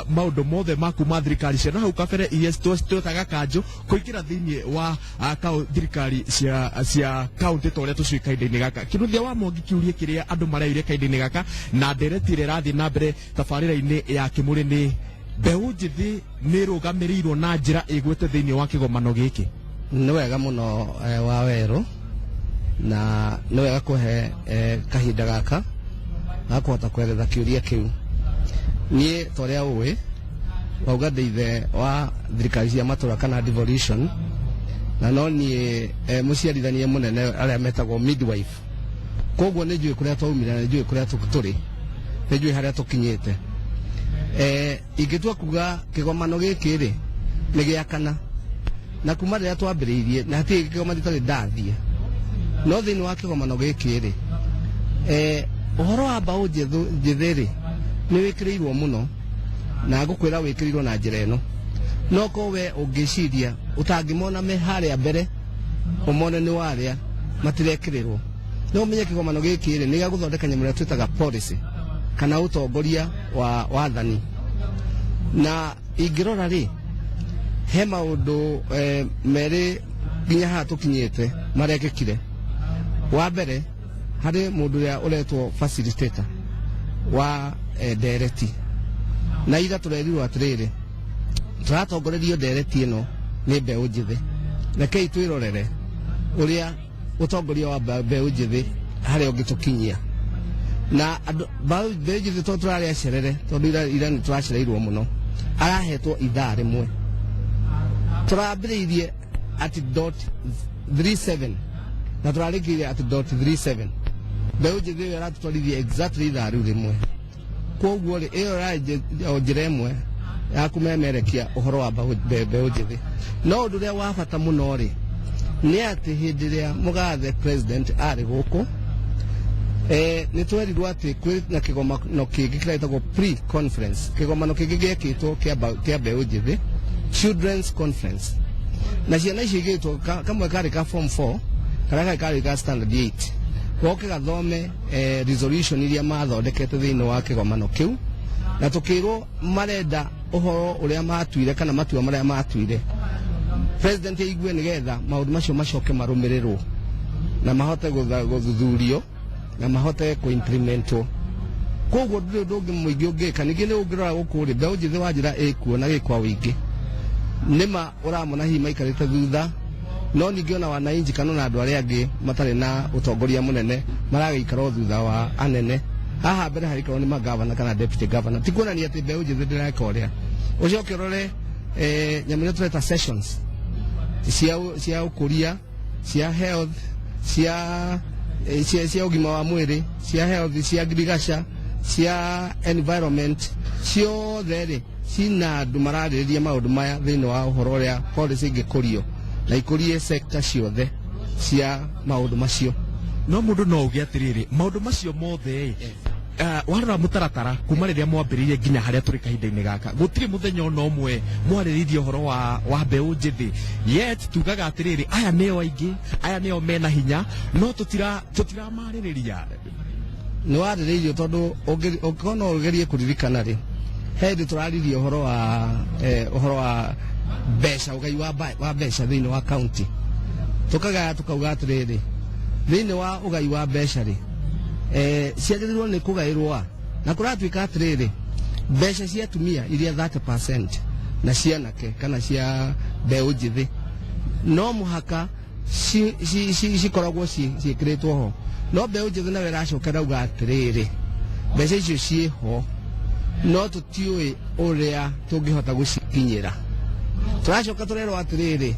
maundu mothe maku ma thirikari cia na hau kabere iria twetaga kanjo kuingira thiini wa thirikari cia kaunti toria tucuikainde-ini gaka Kinuthia wa Mwangi kiuria kiria andu maraire kainde-ini gaka na nderetire rathi na mbere tabarira-ini ya Kimuri ni Mbeu njithi ni rugamiriirwo na njira igwete thiini wa kigomano giki ni wega muno wa weru na no wega kuhe kahinda gaka gakuhota kweretha kiuria kiu nie toria uwi wauga ndeithe wa thirikari cia matura kana devolution na no nie muciarithania munene aria metagwo midwife koguo ni njui kuria twaumire na njui kuria turi ni njui haria tukinyite ingitua kuga kigomano giki ri ni giakana na kuma riria twambiriirie na hatirĩ kigomano gitari ndathie no thiini wa kigomano giki ri uhoro wa Mbeu njithi ri ni wikiriirwo muno na ngukwira wikirirwo na njira ino no ko we ungiciria utangimona me haria mbere umone ni waria matirekirirwo no menye kigomano giki ri ni gĩa guthondeka nyamu ria twitaga policy kana utongoria wa wathani na ingirora ri he maundu meri nginya haha tukinyite marekekire wa mbere hari mundu ya uretwo facilitator wa ndereti na ira turerirwo atiriri turatongorerio ndereti ino ni Mbeu njithi rekei twirorere uria utongoria wa Mbeu njithi haria ungitukinyia na Mbeu njithi to turari acerere tondu ira ni turacereirwo muno arahetwo ithaa rimwe turambiriirie at .37 na turarikirie at .37 Mbeu njithi aratutwarithia exactly ithaa riu rimwe koguo ri iyo njira imwe ya kumemerekia uhoro wa Mbeu njithi no undu uria wa bata muno ri ni ati hindi ria mugathe president ari guku ni twerirwo ati kwina kigomano kingi kiretagwo pre-conference kigomano kingi giekitwo kia Mbeu njithi children's conference na ciana icio igitwo kamwe kari ka form 4 karia kari ka standard 8 goke gathome resolution iria mathondekete thiini wa kigomano kiu na tukirwo marenda uhoro uria matuire kana matua maria matuire president igwe nigetha maundu macio macoke marumirirwo na mahote guthuthurio na mahote kuimplementwo koguo ndio ndungi muingi ungika ningi ni ungirora gukuri Mbeu njithi wa njira ikuo na gikwa wingi nima uramona hihi maikarite thutha no ningi ona wananchi kana na andu aria angi matari na utongoria munene maragikara thutha wa anene haha mbere harikaro ni magavana kana deputy governor tikuonania ati Mbeu njithi ndireka uria ucoke rore nyamire tureta sessions cia ukuria cia health cia ugima wa mwiri cia health cia agriculture cia environment ciothe ri cina andu mararĩrĩria maundu maya thiini wa uhoro uria policy ingikurio na ikurie sector ciothe cia maundu macio no mundu no uge atiriri maundu macio mothe warora mutaratara kuma riria mwambiririe nginya haria turi kahinda-ini gaka gutiri muthenya ono umwe mwariririe uhoro wa Mbeu njithi yet tugaga atiriri aya nio aingi aya nio mena hinya no tutiramaririria ni waririirio tondu ukona ugerie kuririkana ri hindi turaririe uhoro wa mbeca ugai wa mbeca thiini wa county tukauga atiriri thiini wa ugai wa mbeca ri ciagĩrĩirwo nĩ kũgaĩrwo na kũratuĩka atĩrĩrĩ mbeca cia atumia iria 30% na cianake kana cia Mbeu njithi no mũhaka cikoragwo ciĩkĩrĩtwo ho no Mbeu njithi nawe ĩracokera auga atĩrĩrĩ mbeca icio ciĩho no tũtiũĩ ũrĩa tũngĩhota gũcikinyĩra tũracoka tũrerwo atĩrĩrĩ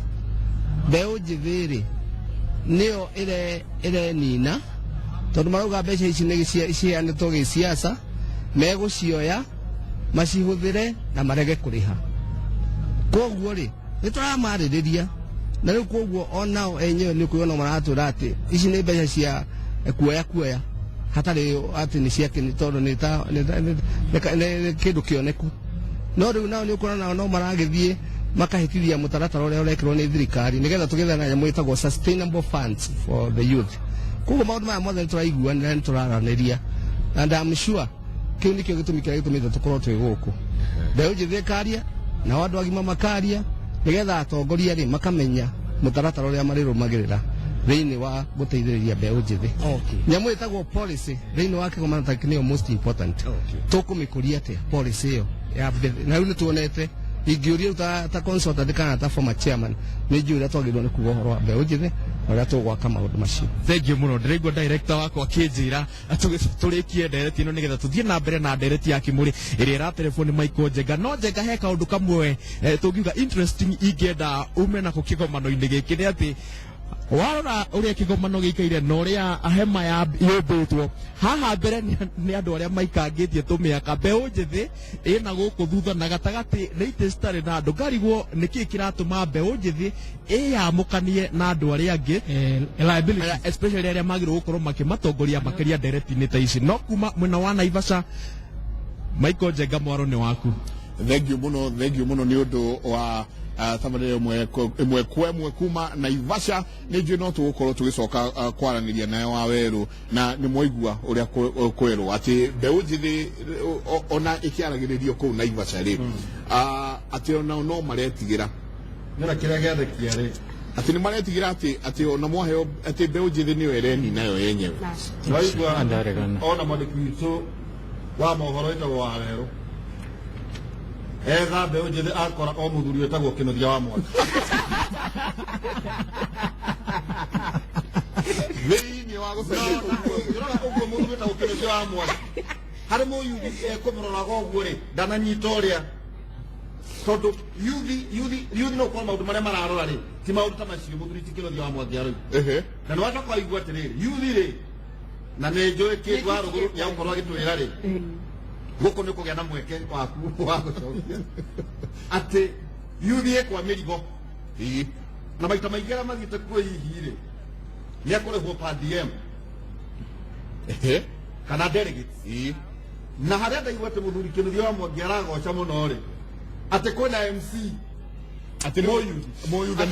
Mbeu njithi rĩ nĩyo ĩrenina tondu marauga mbeca ici nĩ ciheanĩtwo gĩciaca megũcioya macihuthire na marege kuriha koguo ri nituramarĩrĩria na rĩu koguo onao enyewe nĩ kuona maratwĩra atĩ ici nĩ mbeca cia kuoya hatarĩ atĩ nĩ ciakĩni tondu nĩ kĩndũ kĩoneku no rĩu nao nĩ ũkũrona nao no maragĩthiĩ makahĩtithia mũtaratara ũrĩa ũrekĩrwo nĩ thirikari nĩgetha tũgetha na nyamũ ĩtagwo sustainable funds for the youth koguo maundu maya mothe nĩtũraiguanĩra nĩtũraranĩria and I'm sure kiu nikio gitumi kĩrĩa gĩtũmĩte tũkorwo twĩ gũkũ Mbeu njithi ĩkaria nao andũ agima makaria nĩgetha atongoria rĩ makamenya mũtaratara ũrĩa marĩrũmagĩrĩra thĩinĩ wa gũteithĩrĩria Mbeu njithi nyamũ ĩtagwo policy thĩinĩ wa kĩgomano ta gĩkĩ nĩyo most important tũkũmĩkũria atĩa policy ĩyo na rĩu nĩtuonete ingĩũria rĩu ta consultant kana ta former chairman nĩ njũĩ ũrĩa twagĩrĩirwo nĩ kuga ũhoro wa Mbeu njithi na ũrĩa tũgwaka maũndũ macio thengiũ mũno ndĩraigua director wakwa akĩnjĩra tũrĩkie ndereti ĩno nĩgetha tũthiĩ na mbere na ndereti ya Kimuri ĩrĩa ĩratelefoni Michael Njenga no Njenga he kaũndũ kamwe tũngiuga interesting ingĩenda ume nako kĩgomano-inĩ gĩkĩ nĩ atĩ warora ũrĩa kĩgomano gĩikaire na ũrĩa hema yũmbĩtwo haha mbere nĩ andũ arĩa maikangĩtie tũmĩaka Mbeu njithi ĩna gũkũ thutha na gatagatĩ nĩ itĩ citarĩ na andũ ngarigwo nĩkĩ kĩratũma Mbeu njithi ĩyamũkanie na andũ arĩa angĩ especially arĩa magĩrĩirwo gũkorwo makĩmatongoria makĩria ndereti-inĩ ta ici no kuma mwena wa Naivasha Michael Njenga mwaro nĩ waku thengiũ mũno nĩ ũndũ wa tabarĩra ĩmwe kwa ĩmwe kuma Naivasha nĩ njũĩ no tũgũkorwo tũgĩcoka kwaranĩria nayo wa werũ na nĩ mwaigua ũrĩa kwĩrwo atĩ Mbeu njithi ona ĩkĩaragĩrĩrio kũu Naivasha rĩ atĩ onao no maretigĩra nĩra kĩrĩa gĩathĩkia rĩ atĩ nĩ maretigĩra atĩ ona mwaheo atĩ Mbeu njithi nĩyo ĩrenina yo yenyewe waigua ona mwandĩki witũ wa mohoro etagwo wa Werũ etha Mbeu njithi akora o mũthuri wetagwo Kĩnuthia wa Mwangi thĩinĩ wa gũcenjia ũrora ũguo mũthuri wetagwo Kĩnuthia wa Mwangi harĩ mũyuthi ekũmũroraga ũguo rĩ ndananyita ũrĩa tondũ yuthi no kwa maũndũ marĩa mararora rĩ ti maũndũ ta macio mũthuri ti Kĩnuthia wa Mwangi arĩ na nĩwacoka waigua atĩrĩrĩ yuthi rĩ na nĩ njũĩ kĩndũ wa rũgũrũ ya gũkorwo agĩtwĩra rĩ gũkũ nĩ kũgĩa na mweke waku wa gũcokia atĩ yuthi ĩkwa mĩrigo na maita maingĩ arĩa mathiĩte kuo hihi rĩ nĩ akũrĩhwo per diem kana delegates na harĩa ndaigua atĩ mũthuri Kĩnuthia wa Mwangi aragoca mũno rĩ atĩ kwĩna MC atĩ mũyuthi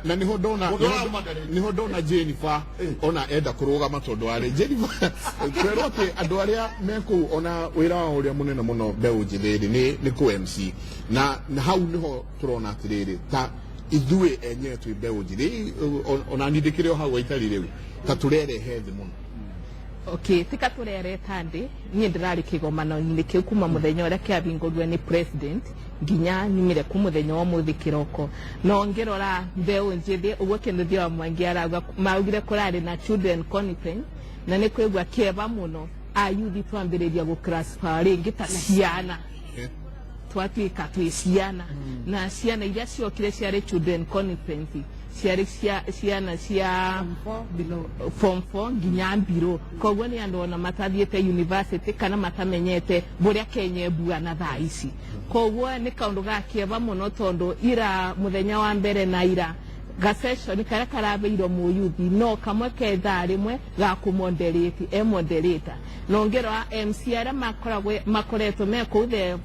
na nĩho ndona Jennifer ona enda kũrũgama tondũ arĩ Jennifer kwerwo atĩ andũ arĩa mekũu ona wĩra wao ũrĩa mũnene mũno Mbeu njithĩ nĩ kũ MC na hau nĩho tũrona atĩrĩrĩ ta ithuĩ enyewe twĩ Mbeu njithĩ ona nindĩkĩre o hau aikarĩ rĩu ta tũrerehe thĩ mũno Okay, tika turereta ndi niĩ ndĩrarĩ kĩgomano-inĩ kĩu kuma mũthenya ũrĩa kĩabingũrirwo nĩ president nginya nyumire ku mũthenya wa mũthĩ kĩroko no ngĩrora Mbeu njithĩ ũguo Kĩnuthia wa Mwangi arauga maugire kũrarĩ na children conference na nĩ kwĩgua kĩeba mũno ayuthi twambĩrĩria gũclassify rĩngĩ ta ciana twatuĩka twĩ ciana na ciana iria ciokire ciarĩ children conference ciarĩ ciana cia form 4 nginya mbirũ koguo nĩ andũ ona matathiĩte university kana matamenyete burĩa Kenya ebuana thaa ici koguo nĩ kaũndũ gakĩeba mũno tondũ ira mũthenya wa mbere na ira gasession karĩa karabeirwo mũyuthi no kamwe kethaa rĩmwe ga kũmoderate moderator no ngĩrora MC arĩa makoretwo mekũu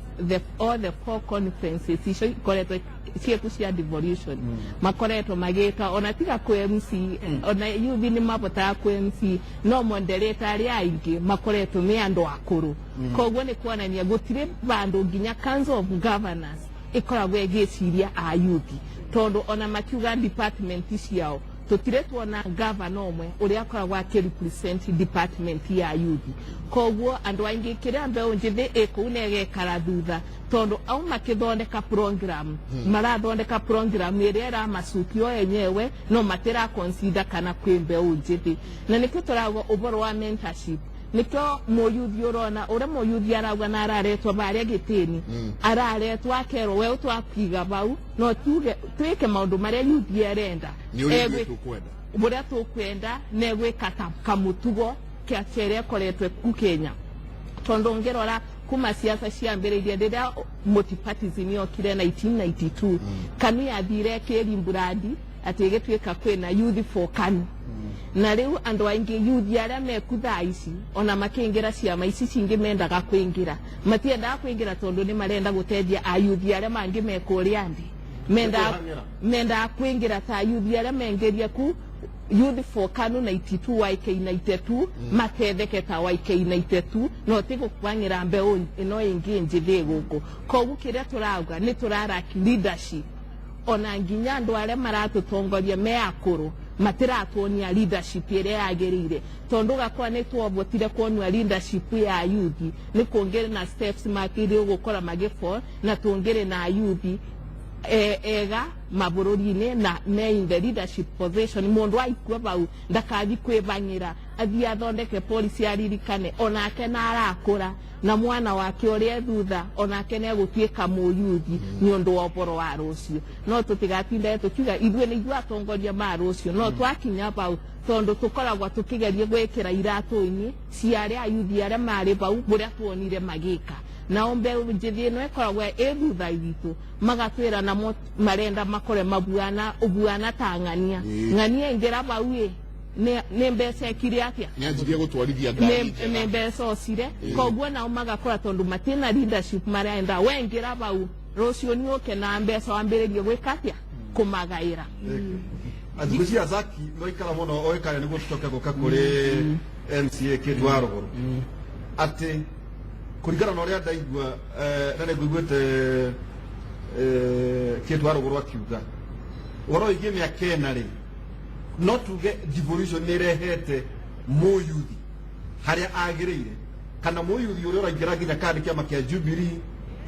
all the 4 conferences icio ikoretwo cietu cia devolution makoretwo magĩta ona tiga kwĩ MC ona yuthi nĩ mabotaga kwĩ MC no moderator arĩa aingĩ makoretwo me andũ akũrũ koguo nĩ kuonania gũtirĩ bandũ nginya Council of Governors ikoragwo ĩgĩciria ayuthi tondũ ona makiuga department ciao tutire tuona governor omwe uria akoragwo akĩrepresent department ya yuthi koguo andũ aingĩ kĩrĩa Mbeu njithĩ ĩkũu na ĩgekara thutha tondũ au makĩthondeka program marathondeka program ĩrĩa ĩramacukio enyewe no matĩra consider kana kwĩ Mbeu njithĩ na nĩkĩo tũrauga ũboro wa mentorship nĩkĩo mũyuthi ũrona ũrĩa mũyuthi arauga na araretwo barĩa gĩtĩni araretwo akerwo we ũtwakiga bau no twĩke maũndũ marĩa yuthi arenda ũrĩa tũkwenda na gwĩka kamũtugo kĩa kĩrĩa koretwo ku Kenya tondũ ngĩrora kuma siasa ciambĩrĩirie rĩrĩa multipartyism yokire 1992 KANU yathire kĩrimburadi atĩ gĩtuĩka kwĩna youth for KANU na rĩu andũ aingĩ yuthi arĩa meku thaa ici ona makĩingĩra ciama ici cingĩ mendaga kwĩngĩra matiendaga kwĩngĩra tondũ nĩ marenda gũteithia ayuthi arĩa mangĩ meka ũrĩa andĩ mendaga kwĩngĩra ta ayuthi arĩa mengĩria ku youth for KANU 92 YK 92 matetheke ta YK 92 no tigũkwangĩra Mbeu ĩno ĩngĩ njithĩ gũkũ koguo kĩrĩa tũrauga nĩ tũraraki leadership ona nginya andũ arĩa maratũtongoria me akũrũ matiratuonia leadership ĩrĩa yagĩrĩire tondũ gakwa nĩ twobotire kuonua leadership ya yuthi nĩ kuongere na steps makĩrĩ gũkora magĩfall na tuongere na yuthi ega mabũrũri-inĩ na me in the leadership position mũndũ aikua bau ndakathi kwĩbangĩra athii athondeke policy aririkane onake na arakũra na mwana wake ũrĩa thutha onake nĩ egũtuĩka mũyuthi nĩ ũndũ wa ũboro wa rũciũ no tũtigatinde tũkiuga ithuĩ nĩ ithuĩ atongoria ma rũciũ no twakinya bau tondũ tũkoragwo tũkĩgeria gwĩkĩra iratũ-inĩ ciarĩa ayuthi arĩa marĩ bau burĩa tuonire magĩka na Mbeu njithĩ ĩno ĩkoragwo thutha witũ magatwĩra namo marenda makore mabuana ũbuana ta ng'ania ng'ania ingĩra bau nĩ mbeca kire atĩa nĩanjirie gũtwarithia ngari nĩ mbeca ocire koguo nao magakora tondũ matina leadership marenda wengĩra bau rũciũ nĩ ũke na mbeca wambĩrĩrie gwĩka atĩa kũmagaĩra thikũ cia Zaki no ikara mũno oĩkaine nĩguo tũcoke gũka kũrĩ MCA kĩndũ wa rũgũrũ atĩ kũringana na ũrĩa ndaigua na nĩngũiguĩte kĩndũ wa rũgũrũ akiuga ũhoro wĩgiĩ mĩaka ĩna rĩ no tuge devolution nĩ ĩrehete mũyuthi harĩa agĩrĩire kana muyuthi uria uraingira nginya kandi kiama kia Jubilee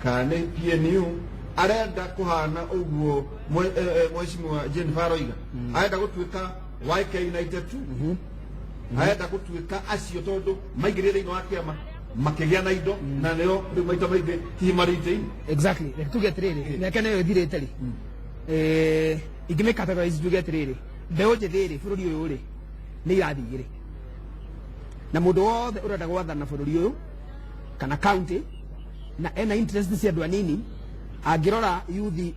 kana PNU arenda kuhana uguo mheshimiwa Jennifer Aroiga arenda gutuika YK United tu arenda gutuika acio tondu maigirire ino wa kiama makigia na indo na leo maita maige himarite exactly tu get rere neke nayo thirite ri igime categorize tu get rere mbeu njithiri bururi uyu ri ni irathigire na mundu wothe urenda gwathana bururi uyu kana county na ena interest cia andu anini angirora youth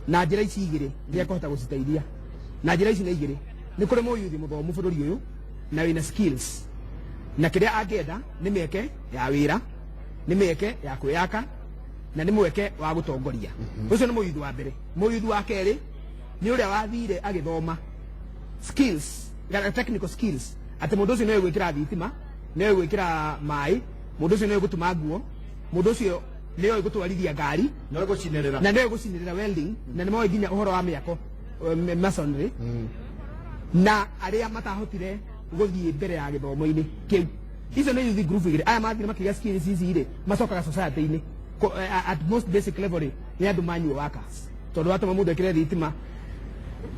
na njira ici igire ni ekũhota guciteithia na njira ici ni igire ni kuri mo youth muthomu bururi uyu na wina skills na kiria angenda ni mieke ya wira ni mieke ya kwiyaka na ni mweke wa gutongoria ucio ni muyuthi wa mbere muyuthi wa keri ni uria wathire agithoma skills technical skills ati mundu ucio no gwikira thitima no gwikira mai mundu ucio no gutuma nguo mundu ucio no gutwarithia ngari no gucinirira na no gucinirira welding na ni moe nginya uhoro wa miako masonry na aria matahotire guthie mbere ya githomo-ini kiu icio ni youth group igire aya mathire makiga skills ici ire macokaga society-ini at most basic level ni andu manual workers tondu watuma mundu ekire thitima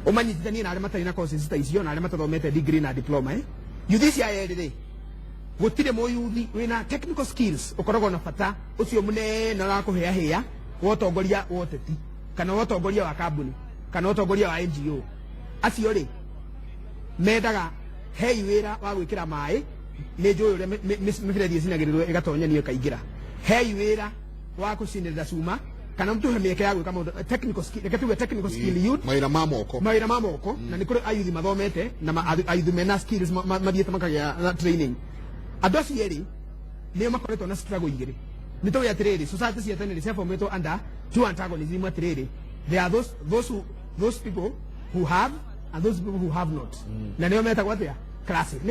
umanyitithanie na aria matari na courses ta icio na aria matathomete degree na diploma youth ici aya ri gutire mo youth wina technical skills ukoragwo na bata ucio munene wa kuhea wotongoria woteti kana wotongoria wa kambuni kana wotongoria wa NGO acio ri mendaga hei wira wa gwikira mai ni njuyu ria miferethi cinagirirwo igatonyanio kaingira hei wira wa kucinirira cuma kana mtuhe mieke ya gwika maundu technical skill reke tuge technical skill youth mawira ma moko na ni kuri ayuthi mathomete na ayuthi mena skills mathiete makagia na training andu acio eri ni makoretwo na struggle igiri ni tuge atiriri society cia tene cia formetwo under two antagonism atiriri there are those people who have and those people who have not na nio metagwo atia classic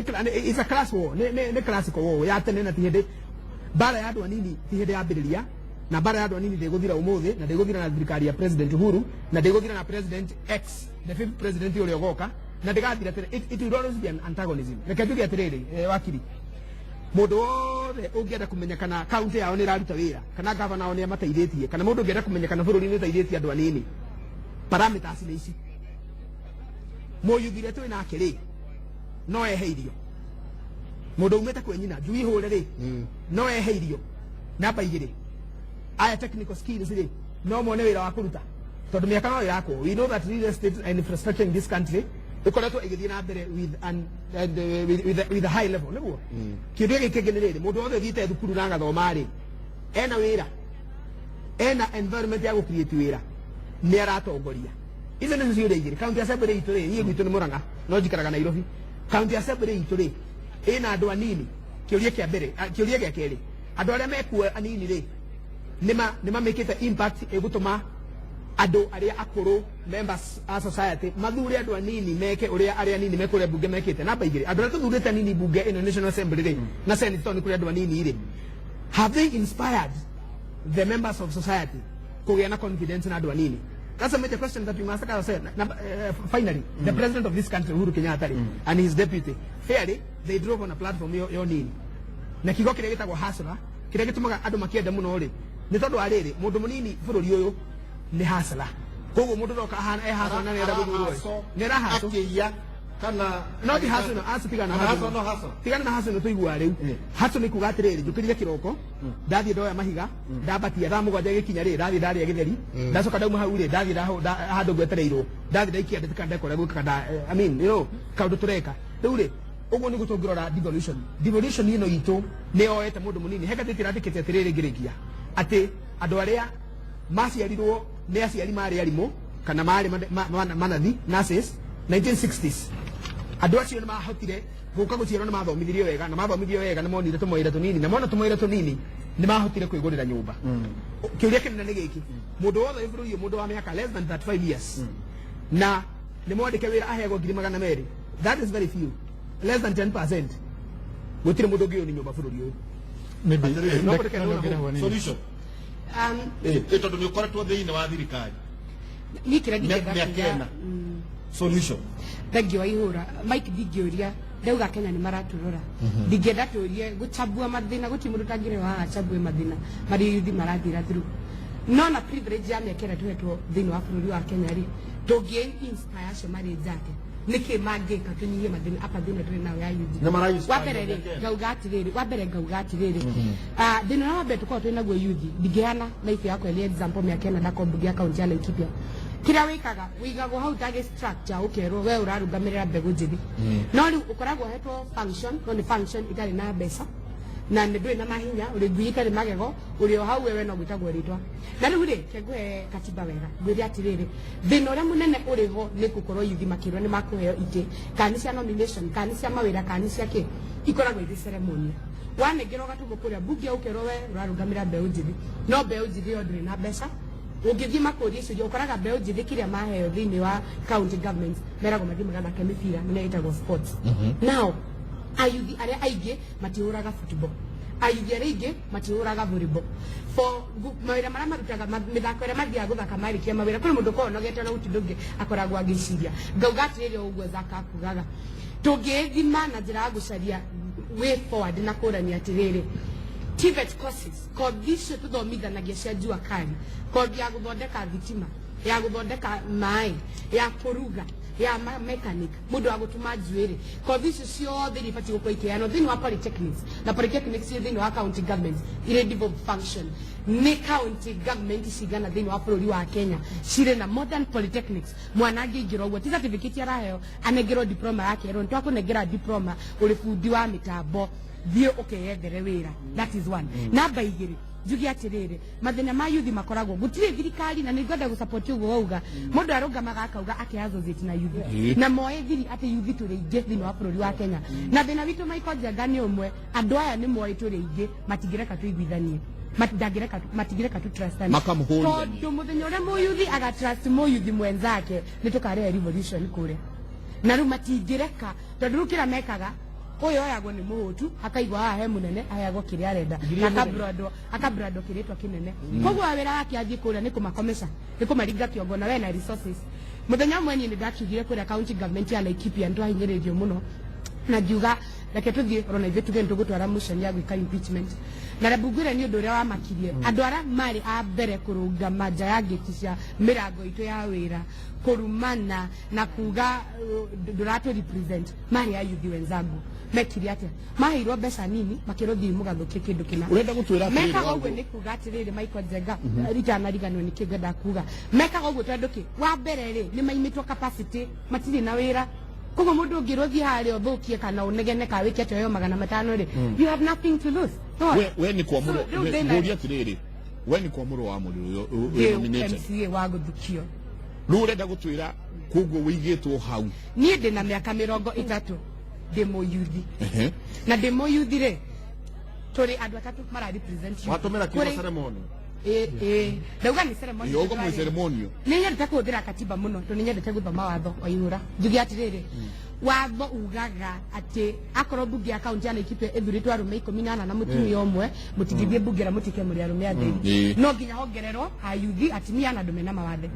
it's a class war ne classical war ya tene na tihende bara ya andu anini tihende yambiriria na bara ya andu anini ndiguthira umuthi na ndiguthira na thirikari ya president Uhuru na ndiguthira na president X the fifth president uria ugoka na ndigathira tene it will always be an antagonism reke tuge atiriri wakiri mundu wothe ungienda kumenya kana county yao ni iraruta wira kana governor yao ni amateithĩtie kana mundu ungienda kumenya kana bururi ni uteithĩtie andu anini parameters ni ici moyuthire twi nake ri no eheirio mundu umete kwe nyina njui hure ri no eheirio namba igiri aya technical skills ri no mone wira wa kuruta tondu miaka no yako we know that real estate and infrastructure in this country ikoretwo igithie na mbere with a high level niguo kindu giki kingine riri mundu wothe thiite thukuru na gathoma ri ena wira ena environment ya gucreate wira ni aratongoria izo nĩ cio igiri county assembly itu ri niĩ gwitũ nĩ Murang'a no njikaraga Nairobi county assembly itu ri ina andu anini kiuria kia mbere kiuria gia keri andu aria mekuo anini ri nima mekite impact egutuma andu aria akuru members a society mathure andu anini meke uria aria anini mekure bunge mekite namba igiri andu aria tuthurite anini bunge ino national assembly ri na senate toni kuri andu anini ri have they inspired the members of society kugia na confidence na andu anini? That's a major question that we must ask ourselves. Finally, the president of this country, Uhuru Kenyatta, and his deputy, fairly, they drove on a platform yo nini. Na kigo kire gitagwo hasra, kire gitumaga andu makienda muno ri. Ni tondu ariri, mundu munini bururi uyu ni hasla. Koguo mundu roka hana hasla na nenda guthurwo. Ni rahaso. akiya kana no ti haso no asigana haso no haso tigana na haso no tuigua riu haso ni kuga atiriri njukirire kiroko ndathie ndoya mahiga ndabatia tha mugwanja gikinya ri ndathie ndaria githeri ndacoka ndauma hau ri ndathie handu gwetereirwo ndathie ndaikia ndika ndekora guka nda I mean you know kaundu tureka riu ri uguo ni gutungirora devolution ino itu ni oete mundu munini heka titirandikite atiriri ngirikia ati andu aria maciarirwo ni aciari mari arimo kana mari manathi nurses 1960s andu acio ni mahotire guka guciarwo ni mathomithirio wega na mathomithio wega ni monire tumoira tunini na mona tumoira tunini ni mahotire kwigurira nyumba kiuria kinene ni giki mundu wothe iburu mundu wa miaka less than 35 years na ni mwandike wira ahego 200,000 that is very few less than 10% gutire mundu ngio ni nyumba bururi uyu maybe solution ito ndio koretwo thiini wa thirikari ni kira ngigenda solution thank you Ihura Mike ndingĩũria ndauga Kenya ni maraturora ndingenda turie guchabua mathina gutimundu tangire wa achabue mathina mari yuthi marathira through no na privilege ya mekera tuhetwo thini wa bururi wa Kenya ri tugie inspire acio mari njake niki mangika tunyie mathina apa thina turi nayo ya yuthi na mara inspire wabere ngauga atiriri wabere ngauga atiriri thina na wabere tukao twina guo yuthi ndingiana life yako ile example ya Kenya na kombugia account ya Laikipia kira wikaga wigago hau tage structure ukero we urarugamirira mbegu njithi no riu ukoragwo hetwo function no ni function itari na mbeca na ndwe na mahinya uri gwitari magego uri hau wewe no gwitagwo ritwa na riu ri kegwe katiba wega gwiri atiriri thina uria munene uri ho ni gukorwo yuthi makirwo ni makuheo ite kanisa nomination kanisa mawira kanisa ke ikoragwo ithi ceremony wanegero gatugo kuria bugia ukero we urarugamira mbeu njithi no mbeu njithi ndri na mbeca ugithi makuri icio ukoraga mbeu njithi kiria maheo thini wa county government merago mathimu kana kemipira nene itagwo sports now ayuthi aria aingi matihuraga football ayuthi aria aingi matihuraga volleyball for mawira maria marutaga mithako iria mathiaga guthaka marikia mawira kuri mundu konogete na utindungi akoragwo agiciria ngauga atiriri uguo thaka kugaga tungithima na njira ya gucaria way forward na kurania atiriri TVET courses kodisho tuthomithanagia cia njua kari kodi ya guthondeka thitima ya guthondeka mai ya kuruga ya mechanic mundu wa gutuma njuiri kodisho ciothe ni fati gukwa ikeano thini wa polytechnics na polytechnics thini wa county government ile devolved function ni county government cigana thini wa bururi wa Kenya cire na modern polytechnics mwanangi ngirogwo ti certificate araheo anegero diploma yake ro ntwa kunegera diploma uri fundi wa mitambo thio ukeyethere wira that is one namba igiri jugi atiriri mathina ma yuthi makoragwo gutire thirikari na ningwenda gusupport ugo wauga mundu arungamaga akauga ake associate na yuthi na moe thiri ati yuthi turi ingi thini wa bururi wa Kenya na thina witu maiko njangani umwe andu aya ni moe turi ingi matigireka tuiguithanie matigireka tu trust ani tondu muthenya uria muyuthi aga trust muyuthi mwenzake nitukare revolution kure na ru matigireka tondu rukira mekaga oyo yagwo ni muhutu akaigwa ha he munene ayagwo kiri arenda akabrado kiritwa kinene koguo awira yake athie kuria ni kumakomesha ni kumaringa kiongo na we na resources muthenya mwenye ni ndakigire kuria county government ya Laikipia ndo ahinyiririo muno na ngiuga reke tuthie rona ithe tuge ntugutwara motion ya gwika impeachment na rabugure ni undu uria wa makirie andu ara mari a mbere kurunga manja ya ngiti cia mirango itu ya wira kurumana na kuga nduratu represent mari ya yuthi wenzangu mekiria atia mahirwo mbeca nini makirothi mugathukie kindu kina urenda gutwira meka ogwe ni kuga atiriri Michael Jenga ritana rigano ni kigenda kuga meka ogwe twanduki wa mbere ri ni maimitwo capacity matiri na wira koguo mundu ngirothi hari othukie kana unegene ka wiki atyo 500 ri you have nothing to lose we ni kwa muru muria atiriri we ni kwa muru wa muru nominated MCA wa guthukio urenda gutwira koguo wigitwo hau nie ndina miaka 30 demo yuthi na demo yuthi re turi andu atatu mara represent you watumira kiwa ceremony ndauga ni ceremony yogo mu ceremony ni nyendete kuthira katiba muno to ni nyendete guthoma watho oiyura njugi atiriri watho ugaga ati akoro bunge account ya Laikipia ethuritwo arume 14 na mutumia umwe mutigithie bungera mutike muri arume atheri no nginya hongererwo ayuthi atimia na ndume na mawathe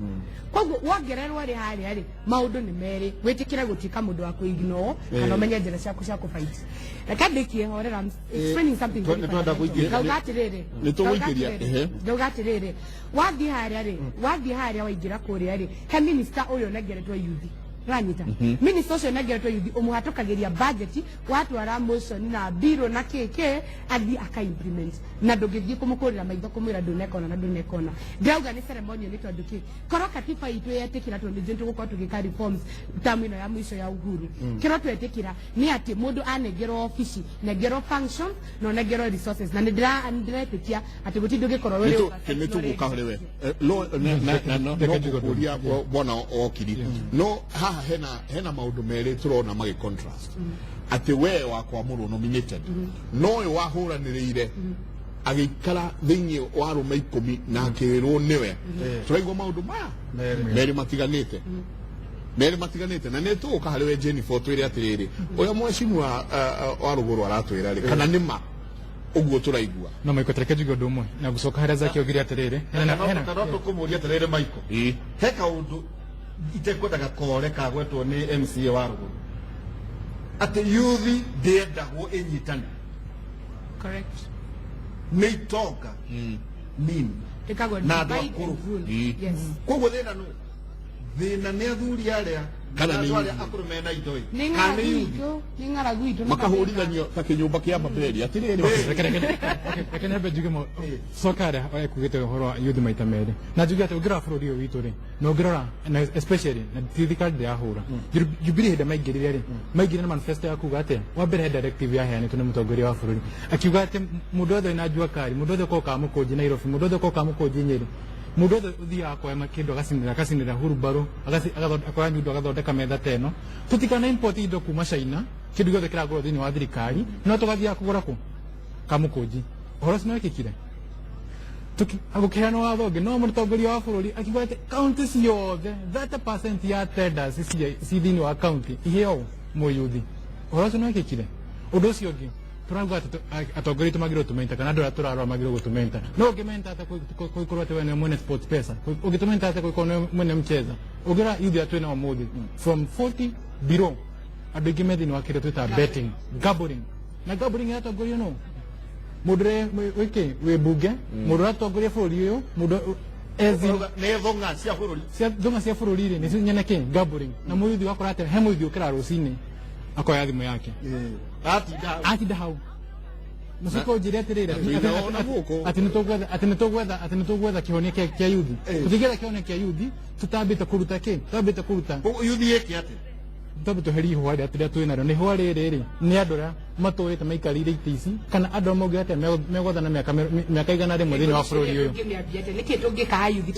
koguo wongererwo ri hari ari maundu ni meri witikire gutika mundu wa kuignore kana umenye njira ciaku cia kufight reke horera explaining something nituguikiria wathi hari waingira kuria ri he minister uyo negeretwo yuthi ranyita minister ucio negeretwo yuthi umuhatukagiria budget watu ara motion na biro na keke athi aka implement na ndugithie kumukurira maitho kumwira ndunekona na ndunekona ndauga ni ceremony ni tondu ki koro katiba itu yetikira tondu jintu gukorwo tugika reforms tamino ya mwisho ya uhuru kiro twetikira ni ati mundu anegero office negero function no negero resources na ndira ati gutindu gikorwo wewe ni tuguka horewe lo na kuria bona okiri no haha hena maundu meri turona magi contrast ati we wa kwa muru nominated no wa huranirire agikara thini wa rume 10 na akirwo niwe turaigwa maundu maya meri matiganite na netu ukahariwe Jennifer twire atiriri uyo mweshimu wa ruguru aratwira ri kana nima uguo turaigua no maiko tereke jigo dumwe na gusoka hara zake ogiri atiriri hena kumuria atiriri maiko heka undu itekwendaga kore kagwetwo ni MCA wa ruguru ati yuthi ndendagwo inyitane Correct. nä itonga nini Ikago na andå divide akå and rule. Mm. Yes. koguo thä na nä athuri arä a Kana nĩ arä a yuthi. akå rå mena indo Nĩ ä ng'aragu itũ, nĩ ng'aragu itũ. makahũrithanio ta kĩnyũmba kĩa maberi atirĩrĩ reke nyambe njuge coka harĩa ekugĩte ũhoro wa youth maita merĩ na njuge atĩ ũngĩrora bũrũri ũyũ witũ rĩ na ũngĩrora na especially na thirikari ndĩrahũra Jubilee hĩndĩ maingĩrire rĩ maingĩrire na manifesto ya kuga atĩ wa mbere he directive yaheanĩtwo nĩ mũtongoria wa bũrũri akiuga atĩ mũndũ othe wĩna njua kari mũndũ othe ũkorwo kamũkũnji Nairobi mũndũ othe ũkorwo kamũkũnji Nyeri mũndũ othe ũthiaga kuoya kĩndũ agacinĩra hurubarũ akoya nyundo agathondeka metha ta ĩno tũtikana import indo kuma China kĩndũ gĩothe kĩragũrwo thĩinĩ wa thirikari no tũgathiaga kũgũra kũ kamũkũnji ũhoro ũcio nĩwĩkĩkire gũkĩheanwo watho ũngĩ no mũtongoria wa bũrũri akiuga atĩ kaunti ciothe 30% ya tenders ci thĩinĩ wa kaunti iheo mũyuthi ũhoro ũcio nĩwĩkĩkire ũndũ ũcio ũngĩ tũrauga atongoria tũmagĩrwo tũmenta kana andũ arĩa tũrarora magĩrwo gũtũmenta no ũngĩmenta atĩ kũikorwo atĩ we nĩ mwene sports pesa ũngĩtũmenta atĩ kũikorwo nĩ mwene mcheza ũngĩra youth ya twĩna ũmũthĩ from 40 below andũ aingĩ me thĩinĩ wa kĩrĩa twĩtaga betting gambling na gambling ĩratongorio no mũndũ wĩ mbunge mũndũ ũratongoria bũrũri ũyũ mũndũ nä thonga cia bå rå ri thonga cia bũrũri rĩ nĩ nyene kĩ gambling na mũyuthi wakora atĩ he mũyuthi ũkĩra rũcinĩ akoya thimũ yake atinda hau mũciko njĩre atĩrĩrĩ atĩ nĩ tũgwetha kĩhonia kĩa yuthi tũtingĩetha kĩhonia kĩa yuthi tũtambĩte kũruta kĩ tũtambĩte kũruta yuthi ä kä atä tũtambĩ tũherie ihũa rĩrĩa tũrĩa twĩ narĩo nĩ ihũa rĩrĩ rĩ nĩ andũ arĩa matũĩte maikarĩire itĩ ici kana andũ arĩa maugire atĩ megwathana mĩaka igana rĩmwe thĩinĩ wa bũrũri ũyũ nĩkĩ tũngĩka yuthi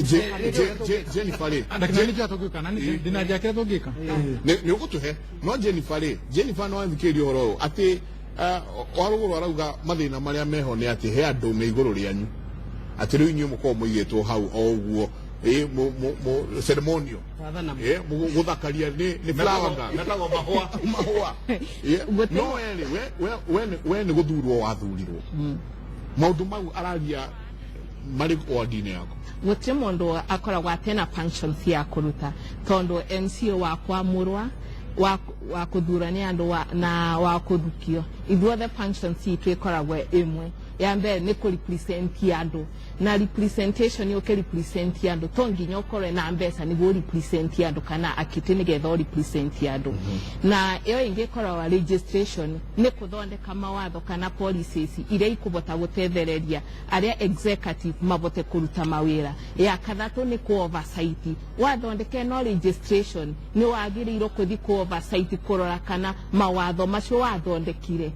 Jennifer rĩ nĩkĩo tũngĩka na ndĩna njĩra kĩrĩa tũngĩka nĩ ũgũtũhe no Jennifer rĩ Jennifer no athikĩrĩrie ũhoro ũyũ atĩ warũgũrũ arauga mathĩna marĩa meho nĩ atĩ he andũ me igũrũ rĩanyu atĩ rĩu inyuĩ mũkorwo mũigĩtwo hau o ũguo ceremonial gũthakaria nĩ flower garden metagwo mahũa no we nĩ gũthurwo wathurirwo maũndũ mau araria marĩ ward-inĩ yaku gũtirĩ mũndũ akoragwo atena functions ya kũruta tondũ MCO wakwa mũrwa wa kũthurania andũ na wa kũthukio ithuothe functions itũ ĩkoragwo ĩmwe ya mbere nĩ kũrepresent andũ na representation ũkĩrepresent andũ to nginya ũkorwo na mbeca nĩguo represent andũ kana akĩtĩ nĩgetha represent andũ na ĩyo ĩngĩ ĩkoragwo registration nĩ kũthondeka mawatho kana policies iria ikũbota gũtethereria arĩa executive mabote kũruta mawĩra ya kathatũ nĩ ku oversight wathondeke no registration nĩ wagĩrĩirwo kũthi ku oversight kũrora kana mawatho macio wathondekire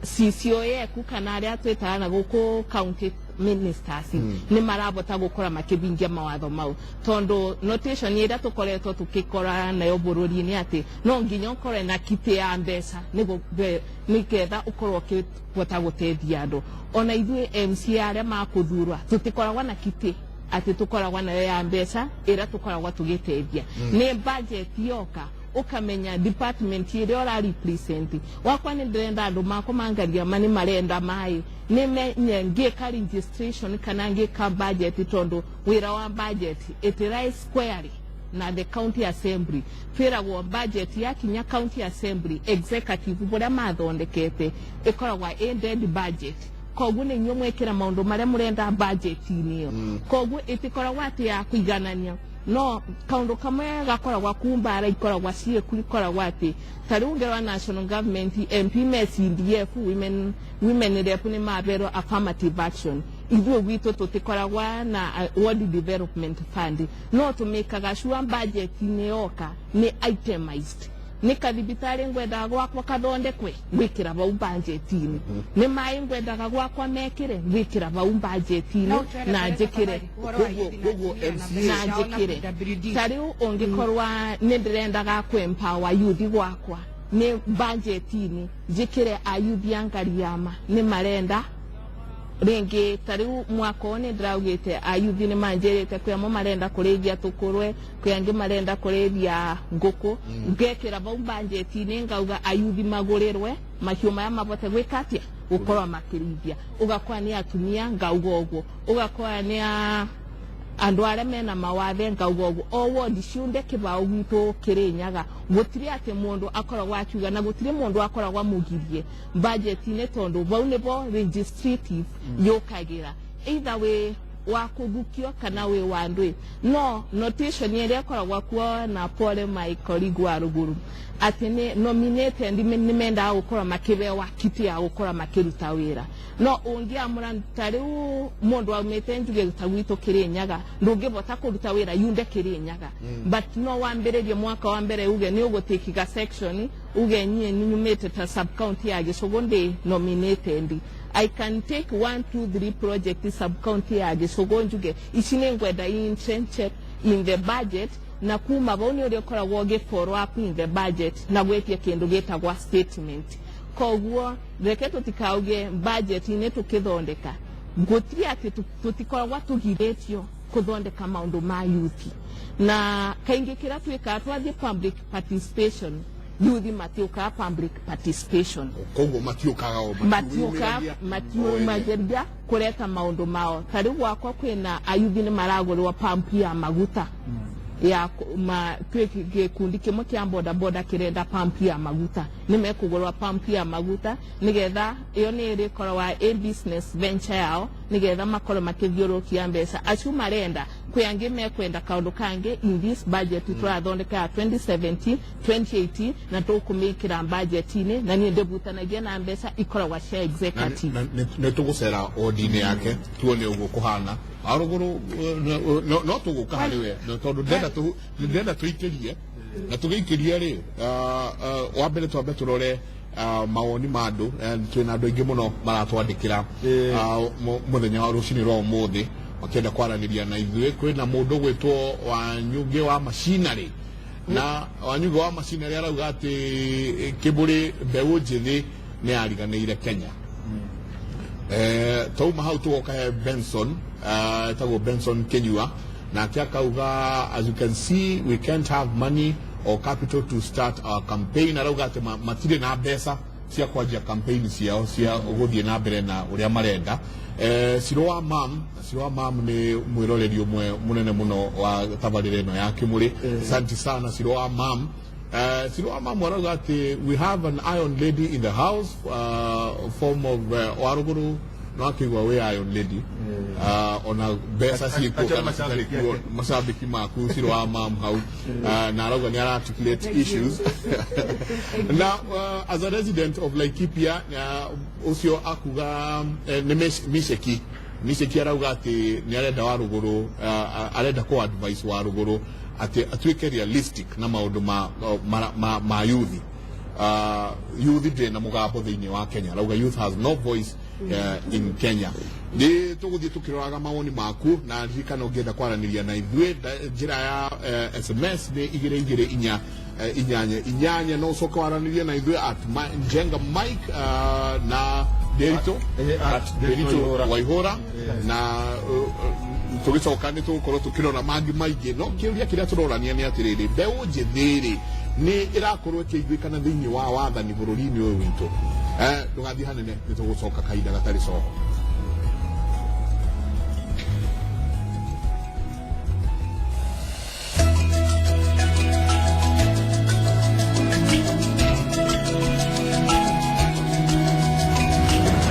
CCO yeku kana arĩa twĩtaga na gũkũ county ministers nĩ marabota gũkora makĩbingia mawatho mau tondũ notation ĩrĩa tũkoretwo tũkĩkora nayo bũrũri-inĩ atĩ no nginya ũkorwo na kiti ya mbeca nĩgetha ũkorwo ũkĩbota gũteithia andũ ona ithuĩ MC arĩa makũthurwa tũtikoragwo na kiti atĩ tũkoragwo nayo ya mbeca ĩrĩa tũkoragwo tũgĩteithia nĩ budget yoka ukamenya department ĩrĩa ũra represent wakwa nĩ ndĩrenda andũ makwa mangaria mani marenda mai nĩmenye ngĩka registration kana ngĩka budget tondũ wĩra wa budget it rise squarely na the county assembly twĩragwo budget ya kinya county assembly executive bũrĩa mathondekete ĩkoragwo ended budget koguo nĩ inyuĩ mwĩkĩra maũndũ marĩa mũrenda budget-inĩ ĩyo koguo ĩtikoragwo atĩ ya kũiganania no kaundu kamwe gakoragwa kumbara ikoragwa ciĩku ikoragwa atĩ ta rĩu ngero national government MP MECDF women rep nĩ maberwo affirmative action ithuĩ gwitũ tũtikoragwa na ward development fund no tũmĩkaga sure budget-inĩ yoka nĩ itemized nĩ kathibitarĩ ngwendaga gwakwa kathondekwe gwĩkĩra bau budget-inĩ nĩ maĩ ngwendaga gwakwa mekĩre gwĩkĩra bau budget-inĩ na njĩkĩre na njĩkĩre ta rĩu ũngĩkorwa nĩ ndĩrendaga kwempower youth gwakwa nĩ budget-inĩ njĩkĩre ayuthi angariama nĩ marenda rĩngĩ ta rĩu mwaka ũyũ nĩ ndĩraugĩte ayuthi nĩ manjĩrĩte kwĩ amwe marenda kũrĩithia tũkũrwe kwĩ angĩ marenda kũrĩithia ngũkũ ngekĩra bau budget-inĩ ngauga ayuthi magũrĩrwe mahiũ maya mabote gwĩka atĩa gũkorwo makĩrĩithia ũgakora nĩ atumia ngauga ũguo ũgakora nĩ andu aria mena mawathe ngauga o wodi ciunde kibao gitu Kirinyaga gutiri ati mundu akoragwa akiuga na gutiri mundu akoragwa mugirie budget ine tondu bau nebo registrative yokagira either we wa kugukio kana we wandwe no notation ile akoragwa kuo na pole my colleague wa ruguru ati ni nominated nimenda gukora makibe wa kiti ya gukora makiruta wira no ungiamura ntari mundu wa metenjuge gutagwito Kirinyaga ndungibota kuruta wira yunde Kirinyaga but no wambererie mwaka wa mbere uge ni ugutikika section uge nyie nyumete ta sub county ya Gisogonde nominated I can take 1, 2, 3 projects sub-county ya Gisogonjuge. Ishine ngweda intrenche in the budget. Na kuma bauni uliokora woge follow up in the budget. Na wetia kendo geta kwa statement. Kogwa, reketo tikauge budget inetu kithondeka. Gotri ati tutikora watu giretio kuthondeka maundu ma youth. Na kaingi kira tuweka atwaje public participation. Youth matiuka public participation. Kongo matiuka mageria kureta maundu mao. Tari wakwa kwena ayuthi ni maragurwa pump ya maguta. Ya gikundi kimwe kia boda boda kirenda pump ya maguta. Nimekugurwa pump ya maguta nigetha iyo ni irikorwa a business venture yao nigetha makoro makithiurukia mbeca acu marenda kwiangi mekwenda kaundu kange in this budget turathondeka 2017 2018 na tukumikira budget ine na ni ndebutanagia na mbeca ikorwa share executive ne tugusera odine yake tuone ugo kuhana aruguru no tugukahani we tondu ndenda tuikirie na tugikiria ri wambere twambe turore mawoni mandu twina andu aingi muno maratwandikira muthenya wa rucini rwa umuthi makenda kwaraniria na ithuĩ kwina mundu gwitwo Wanyuge wa machinery na Wanyuge wa machinery arauga ati Kimuri Mbeu njithi ni ariganiire Kenya tauma hau tugoka Benson tago Benson Kenyua na akauga as you can see we can't have money or capital to start our campaign arauga ati matire na mbeca cia kwanjia campaign ciao cia guthie na mbere na uria marenda Siro wa mam ni mwiroreri umwe munene muno wa tabarire ino ya Kimuri asante sana Siro wa mam arauga ati we have an iron lady in the house form of waruguru no akigwa we iron lady ona besa siku mashabiki maku Siro wa mam hau na arauga ni articulate issues now as a resident of Laikipia usio akuga Misheki arauga ati ni arenda waruguru arenda ko advice waruguru ati atuike realistic na maundu ma youth youth na mugambo thiini wa Kenya arauga youth has no voice in Kenya ni tuguthie tukiroraga mawoni maku na rikano ngenda kwaraniria na ithuĩ njira ya SMS ni 2224 no soka kwaraniria na ithuĩ at Njenga Mike na Derito Waihora na tugicoka ni tukorwo tukirora mangi maingi no kiuria kiria turorania ni atiriri Mbeu njithiri ni irakorwo ikiguikana thiini wa wathani bururi-ini uyu witu ndugathie hanene ni tugucoka kahinda gatari coko.